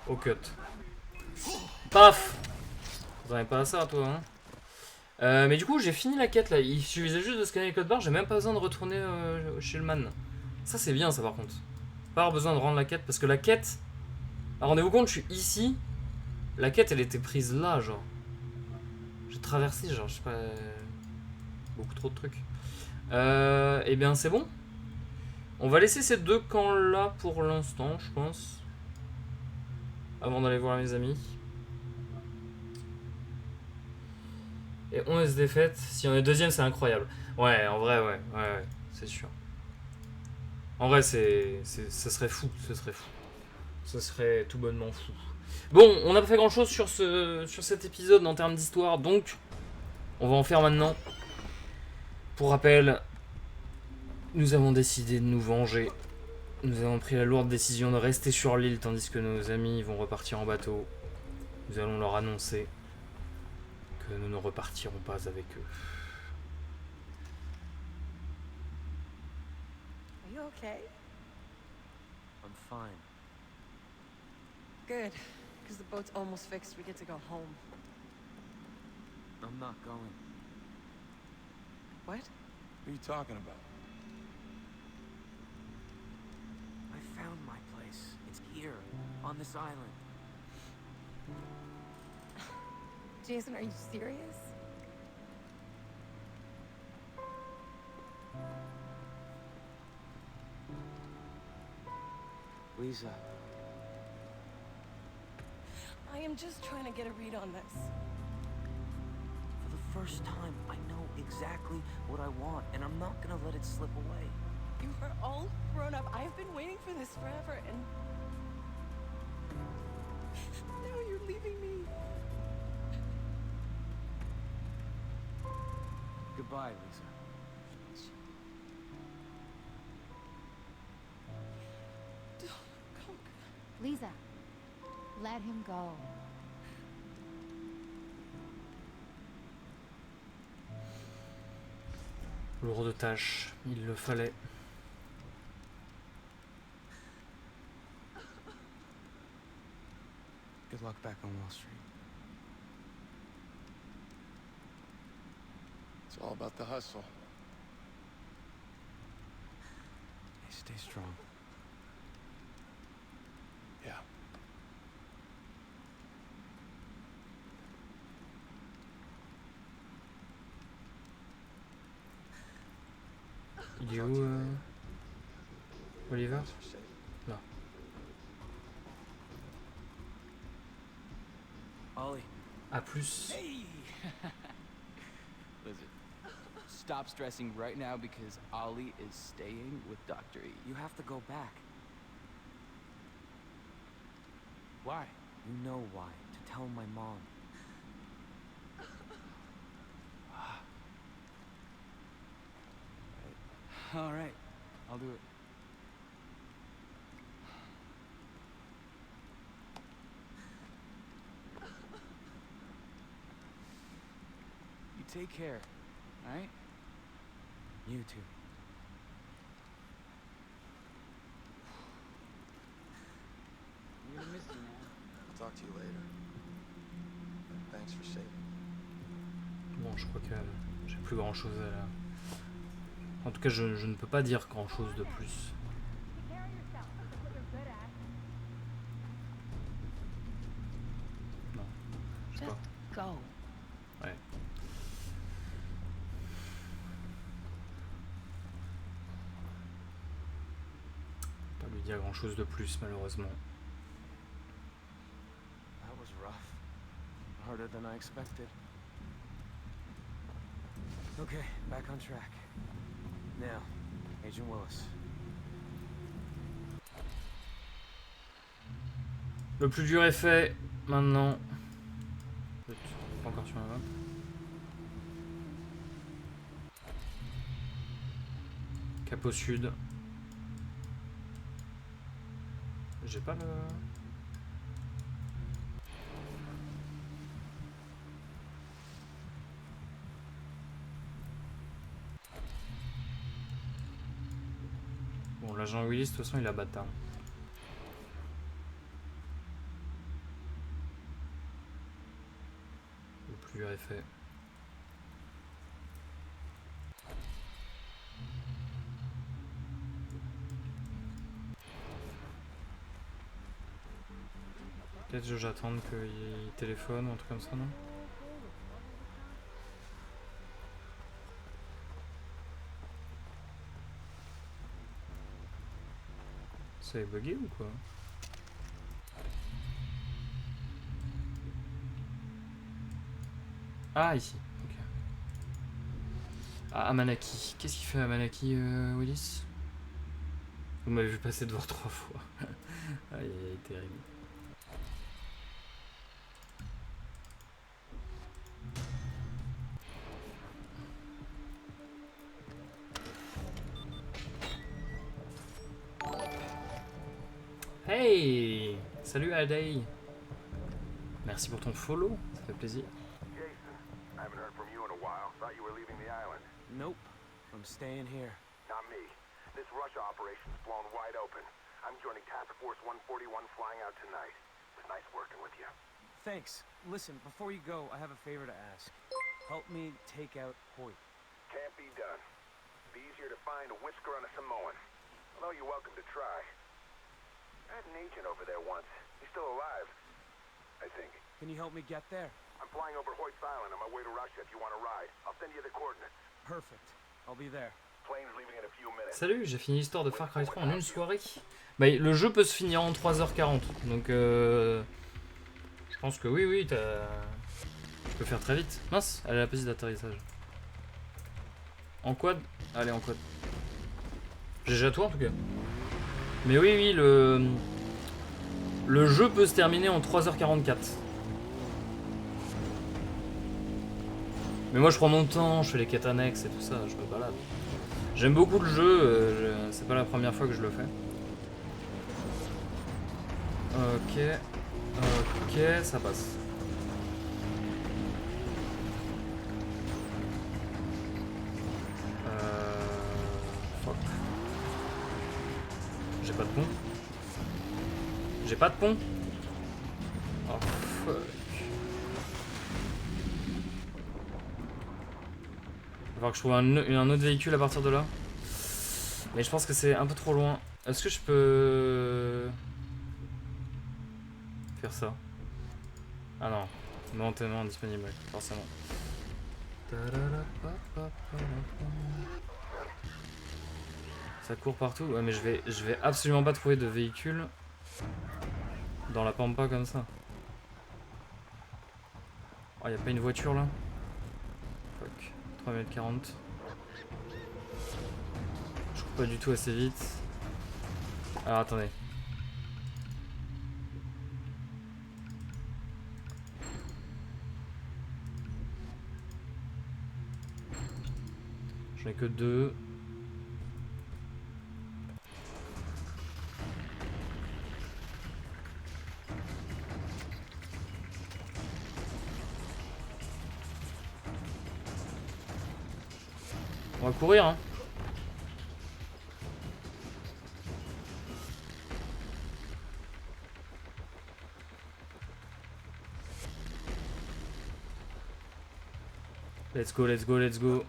Au cut. Paf! T'en avais pas à ça, toi, hein? Mais du coup, j'ai fini la quête là. Il suffisait juste de scanner le code barre. J'ai même pas besoin de retourner chez le man. Ça, c'est bien, ça, par contre. Pas avoir besoin de rendre la quête parce que la quête. Alors, rendez-vous compte, je suis ici. La quête, elle était prise là, genre. J'ai traversé, genre, je sais pas. Beaucoup trop de trucs. Eh bien, c'est bon. On va laisser ces deux camps là pour l'instant, je pense. Avant d'aller voir mes amis. Et 11 défaites. Si on est deuxième, c'est incroyable. Ouais, en vrai, ouais, c'est sûr. En vrai, ce serait fou, ce serait fou. Ce serait tout bonnement fou. Bon, on n'a pas fait grand chose sur cet épisode en termes d'histoire, donc on va en faire maintenant. Pour rappel, nous avons décidé de nous venger. Nous avons pris la lourde décision de rester sur l'île tandis que nos amis vont repartir en bateau. Nous allons leur annoncer que nous ne repartirons pas avec eux. Are you okay? I'm fine. Good, because the boat's almost fixed. We get to go home. I'm not going. What? What are you talking about? I found my place. It's here, on this island. Jason, are you serious? Lisa, I am just trying to get a read on this. for the first time, I know exactly what I want, and I'm not gonna let it slip away. You are all grown up. I've been waiting for this forever, and now you're leaving me. Goodbye, Lisa. Come. Lisa, let him go. Lourde tâche, il le fallait. Good luck back on Wall Street. It's all about the hustle. Hey, stay strong. Yeah. Il est où, Oliver? Thanks for saving. Non. Ollie. À plus. Hey! Listen, stop stressing right now because Ollie is staying with Dr. E. You have to go back. Why? You know why. To tell my mom. All right, I'll do it. You take care, all right? You too. I'm gonna miss you, man. I'll talk to you later. Thanks for saving. Bon, je crois que j'ai plus grand chose à la... En tout cas, je ne peux pas dire grand chose de plus. Non, je sais pas. Just go. Ouais. Pas lui dire grand chose de plus, malheureusement. That was rough. Harder than I expected. Okay, back on track. Now, Agent Willis. Le plus dur est fait, maintenant. Pas encore sur la map. Cap au sud. J'ai pas le... Bon, l'agent Willis, de toute façon, il a bâtard. Le plus dur est fait. Peut-être que j'attends qu'il téléphone ou un truc comme ça, non? Ça est bugué ou quoi? Ah, ici, ok. Ah, Amanaki. Qu'est-ce qu'il fait Amanaki, Willis? Vous m'avez vu passer devant 3 fois. Aïe, aïe, aïe, terrible. Hey! Salut Adey! Merci pour ton follow, ça fait plaisir. Jason, I haven't heard from you in a while. Thought you were leaving the island. Nope. I'm staying here. Not me. This Russia operation's blown wide open. I'm joining Task Force 141 flying out tonight. It was nice working with you. Thanks. Listen, before you go, I have a favor to ask. Help me take out Hoyt. Can't be done. Be easier to find a whisker on a Samoan. Although you're welcome to try. I had an agent over there once. He's still alive, I think. Can you help me get there? I'm flying over Hoyt's Island on my way to Russia if you want to ride. I'll send you the coordinates. Perfect. I'll be there. Plane's leaving in a few minutes. Salut, j'ai fini l'histoire de Far Cry 3 en une soirée. Bah, le jeu peut se finir en 3h40. Donc je pense que oui, tu peux faire très vite. Mince, elle a la piste d'atterrissage. En quad? Allez, en quad. J'ai déjà tout en tout cas. Mais oui, le jeu peut se terminer en 3h44. Mais moi je prends mon temps, je fais les quêtes annexes et tout ça, je me balade. J'aime beaucoup le jeu, c'est pas la première fois que je le fais. Ok, ça passe. Fuck. J'ai pas de pont. J'ai pas de pont. Oh fuck. Il va falloir que je trouve un autre véhicule à partir de là. Mais je pense que c'est un peu trop loin. Est-ce que je peux faire ça? Ah non, momentanément indisponible, forcément. Ça court partout. Ouais, mais je vais absolument pas trouver de véhicule dans la pampa comme ça. Oh, y a pas une voiture là? Fuck. 3,40 m. Je cours pas du tout assez vite. Alors attendez. J'en ai que 2. On va courir, hein. Let's go, let's go, let's go.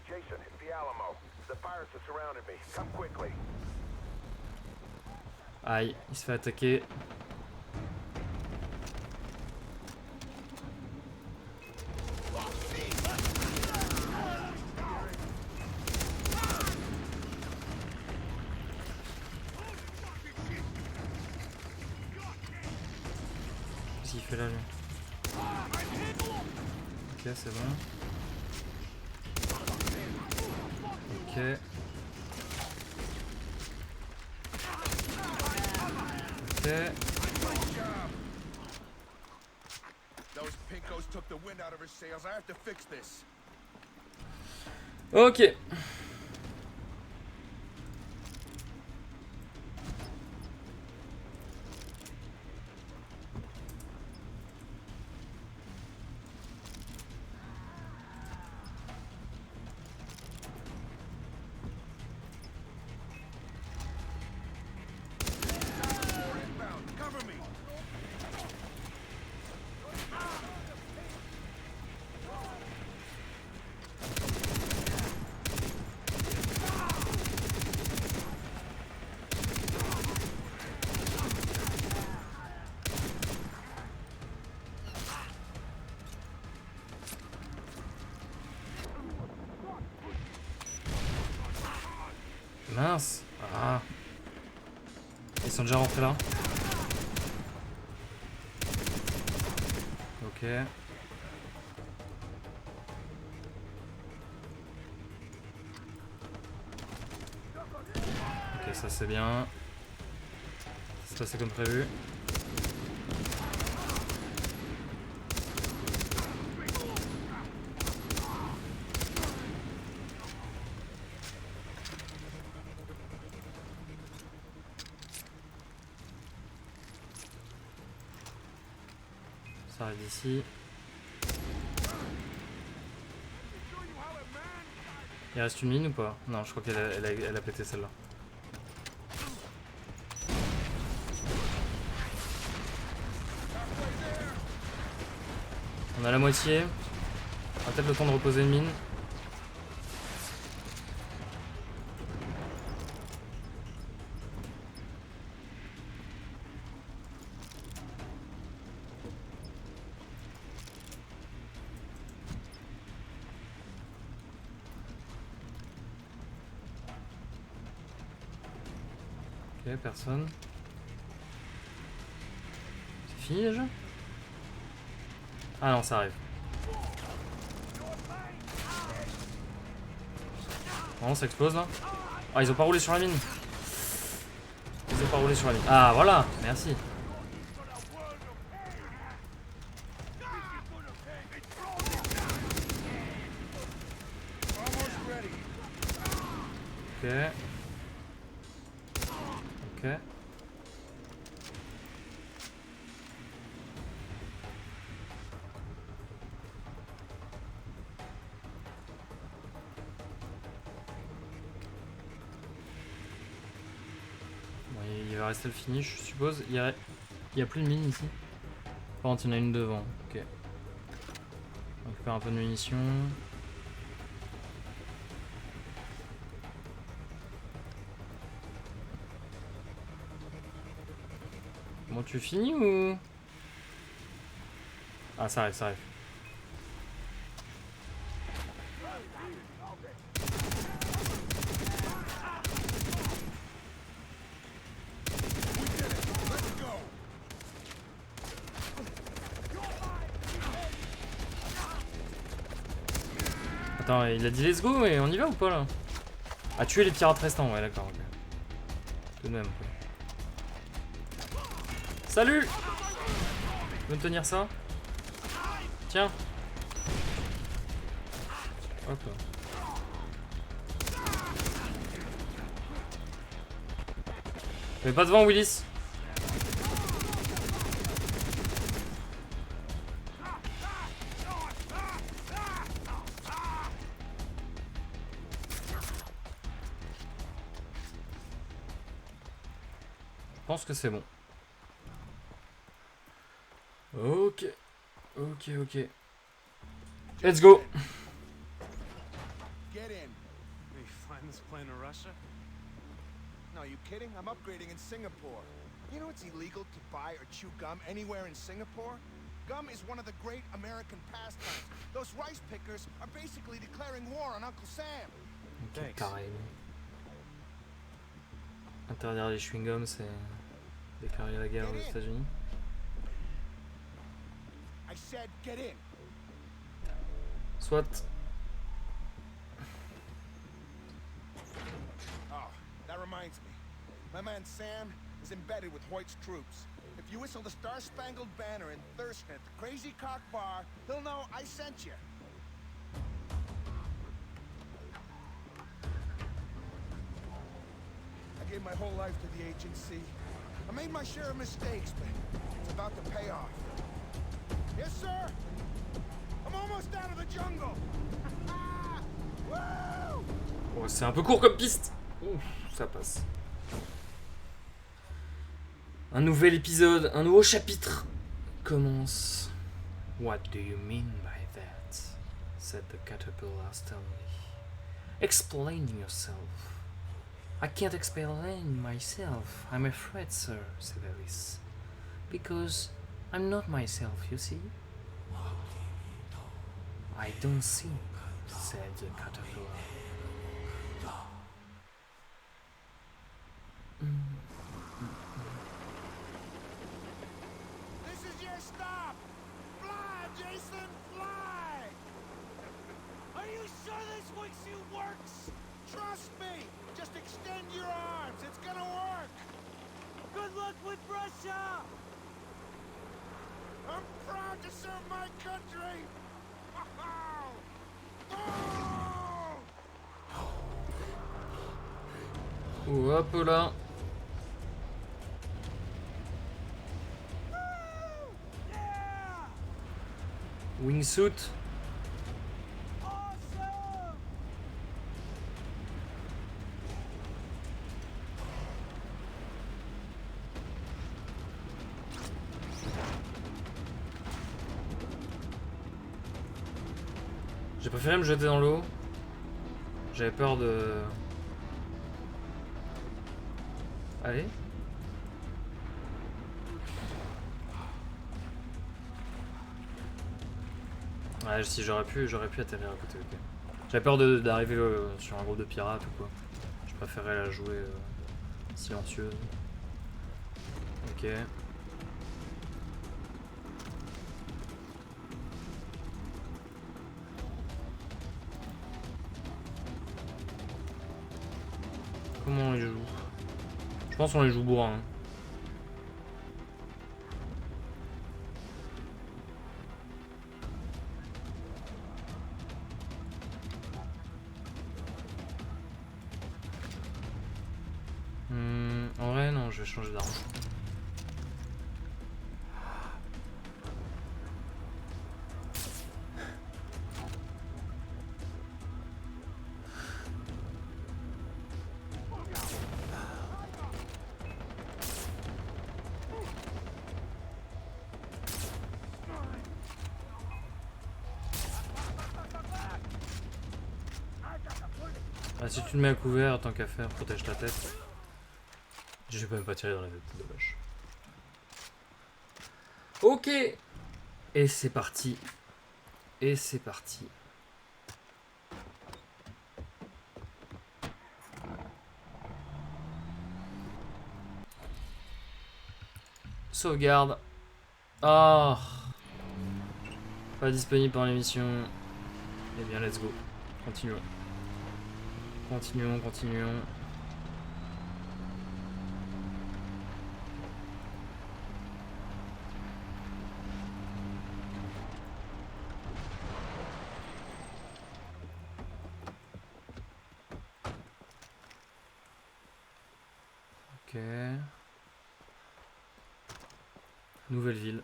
Jason, it's the Alamo. The pirates have surrounded me. Come quickly. Aïe, il se fait attaquer. Qu'est-ce qu'il fait là, lui? Ok, c'est bon. Ok. Ok. Those pinkos took the wind out of her sails. I have to fix this. Ok. Cover me. Mince. Ah. Ils sont déjà rentrés là. Ok. Ok, ça c'est bien. Ça s'est passé comme prévu. Ça arrive ici. Il reste une mine ou pas? Non, je crois qu'elle a pété celle-là. a la moitié. On a peut-être le temps de reposer une mine. Ok, personne. C'est fini déjà? Ah non, ça arrive. Non, ça explose là. Ah, ils ont pas roulé sur la mine. Ils ont pas roulé sur la mine. Ah, voilà, merci. Ok. Ok. Il va rester le finish, je suppose. Il y a plus de mine ici. Par contre, il y en a une devant. Ok. On récupère un peu de munitions. Bon, tu finis ou... Ah, ça arrive, ça arrive. Attends, il a dit let's go et on y va ou pas là? Ah, tuer les pirates restants, ouais d'accord, ok. Tout de même, quoi. Salut! Tu veux me tenir ça? Tiens! Hop là. Mais pas devant Willis! Je pense que c'est bon. Ok. Ok, ok. Let's go. Get in. You find this plane in Russia? No, you kidding? I'm upgrading in Singapore. You know it's illegal to buy or chew gum anywhere in Singapore? Gum is one of the great American pastimes. Those rice pickers are basically declaring war on Uncle Sam. Ok, pareil. Interdire les chewing-gums, c'est déclarer la guerre aux États-Unis. I said get in. Soit. Oh, that reminds me. My man Sam is embedded with Hoyt's troops. If you whistle the Star-Spangled Banner in Thurston at the Crazy Cock Bar, he'll know I sent you. I gave my whole life to the agency. I made my share of mistakes, but it's about to pay off. Yes, sir? I'm almost out of the jungle. Woo! Oh, c'est un peu court comme piste. Ouf, ça passe. Un nouvel épisode, un nouveau chapitre commence. What do you mean by that? Said the caterpillar sternly. Explain yourself. I can't explain myself. I'm afraid, sir, Severus. Because I'm not myself, you see? I don't see, said the caterpillar. This is your stop! Fly, Jason, fly! Are you sure this wingsuit works? Trust me! Just extend your arms, it's gonna work! Good luck with Russia! I'm proud to serve my country! Hop là. Wingsuit. J'ai préféré me jeter dans l'eau. J'avais peur de... Allez. Ouais, si j'aurais pu atterrir à côté, ok. J'avais peur d'arriver sur un groupe de pirates ou quoi. Je préférais la jouer silencieuse. Ok. Comment on les joue? Je pense qu'on les joue bourrin. Hein. En vrai, non, je vais changer d'arme. Ah, si tu te mets à couvert, tant qu'à faire, protège ta tête. Je vais même pas tirer dans la tête, c'est dommage. Ok. Et c'est parti. Et c'est parti. Sauvegarde. Ah. Pas disponible pour l'émission. Eh bien, let's go. Continuons. Continuons, continuons. Ok. Nouvelle ville.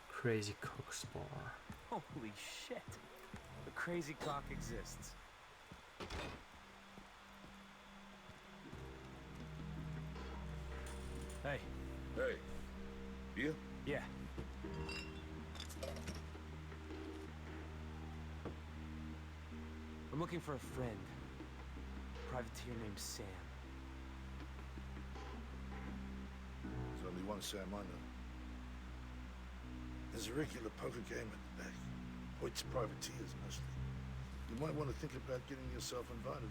Crazy Cock's Bar. Holy shit. The Crazy Cock exists. Hey. Hey. You? Yeah. I'm looking for a friend. A privateer named Sam. There's only one Sam I know. There's a regular poker game at the back. Hoyt's privateers mostly. You might want to think about getting yourself invited.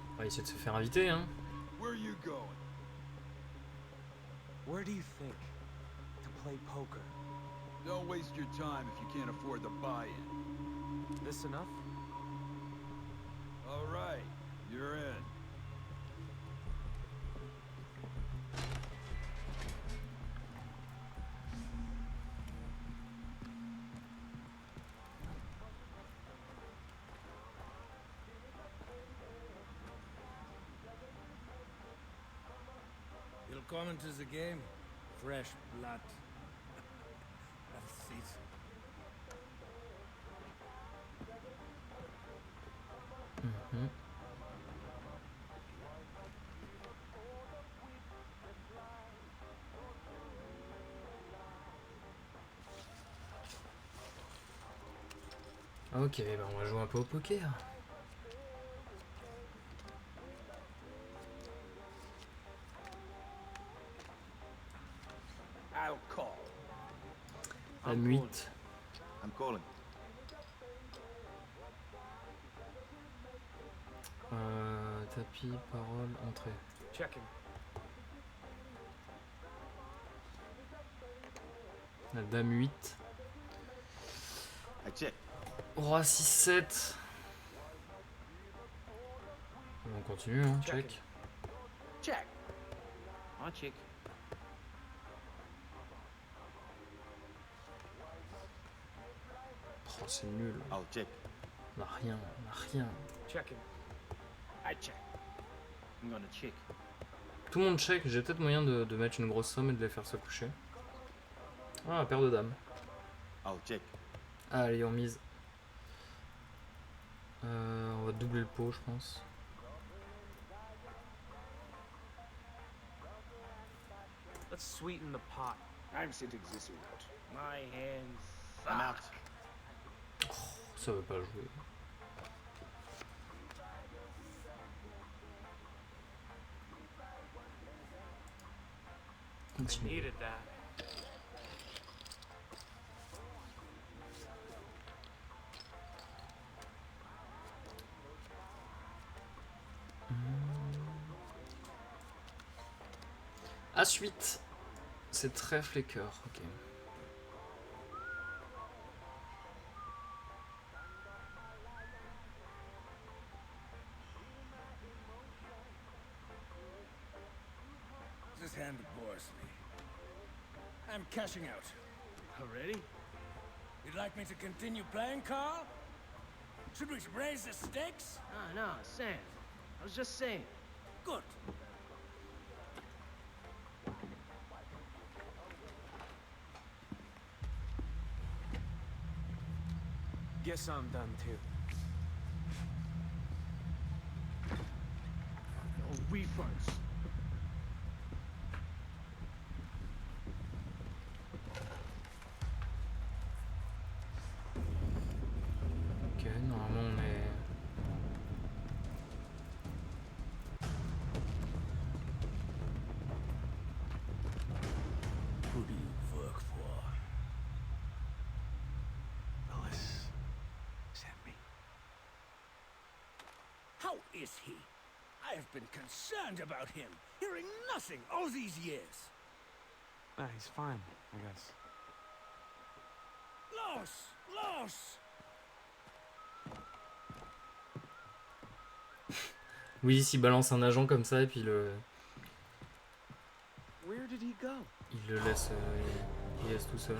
On va essayer de se faire inviter, hein. Where are you going? Where do you think? To play poker. Don't waste your time if you can't afford the buy-in. This enough? All right, you're in. Willkommen to the game. Fresh blood. Have a seat. Ok, bah on va jouer un peu au poker. I'll call. Dame 8. I'm calling. Tapis, parole, entrée. Checking. La dame 8. I check. Roi 6, 7. On continue, hein, check. Check. On check. Oh, c'est nul. I'll check. On a rien, on a rien. Checking. I check. I'm gonna check. Tout le monde check, j'ai peut-être moyen de mettre une grosse somme et de les faire se coucher. Ah, paire de dames. I'll check. Allez, on mise. On va doubler le pot, je pense. Let's sweeten the pot. I'm sitting this out. My hands. I'm out. Ça veut pas jouer. Continue. Needed that. As-8. C'est très flicker, ok. This hand bores me. I'm cashing out. Already? You'd like me to continue playing, Carl? Should we raise the stakes? No, Sam. I was just saying. Good. Guess I'm done too. No refunds. Ok, normalement on est... Who do you work for? Willis sent me. How is he? I have been concerned about him, hearing nothing all these years. He's fine, I guess. Los! Oui, s'il balance un agent comme ça et puis Where did he go? il le laisse, il laisse tout seul.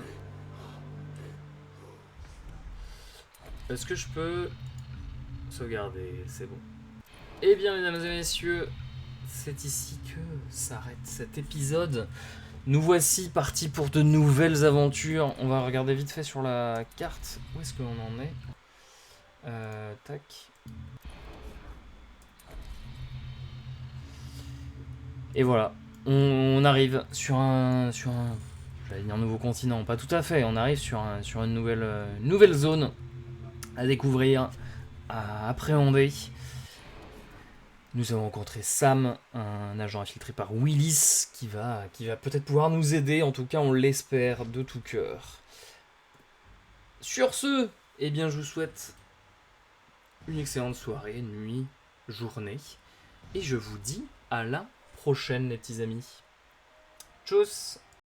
Est-ce que je peux sauvegarder? C'est bon. Eh bien, mesdames et messieurs, c'est ici que s'arrête cet épisode. Nous voici partis pour de nouvelles aventures. On va regarder vite fait sur la carte. Où est-ce qu'on en est? Tac. Et voilà. On arrive sur un j'allais dire nouveau continent. Pas tout à fait. On arrive sur une nouvelle zone à découvrir, à appréhender. Nous avons rencontré Sam, un agent infiltré par Willis, qui va peut-être pouvoir nous aider, en tout cas on l'espère de tout cœur. Sur ce, eh bien je vous souhaite une excellente soirée, nuit, journée, et je vous dis à la prochaine les petits amis. Tchuss!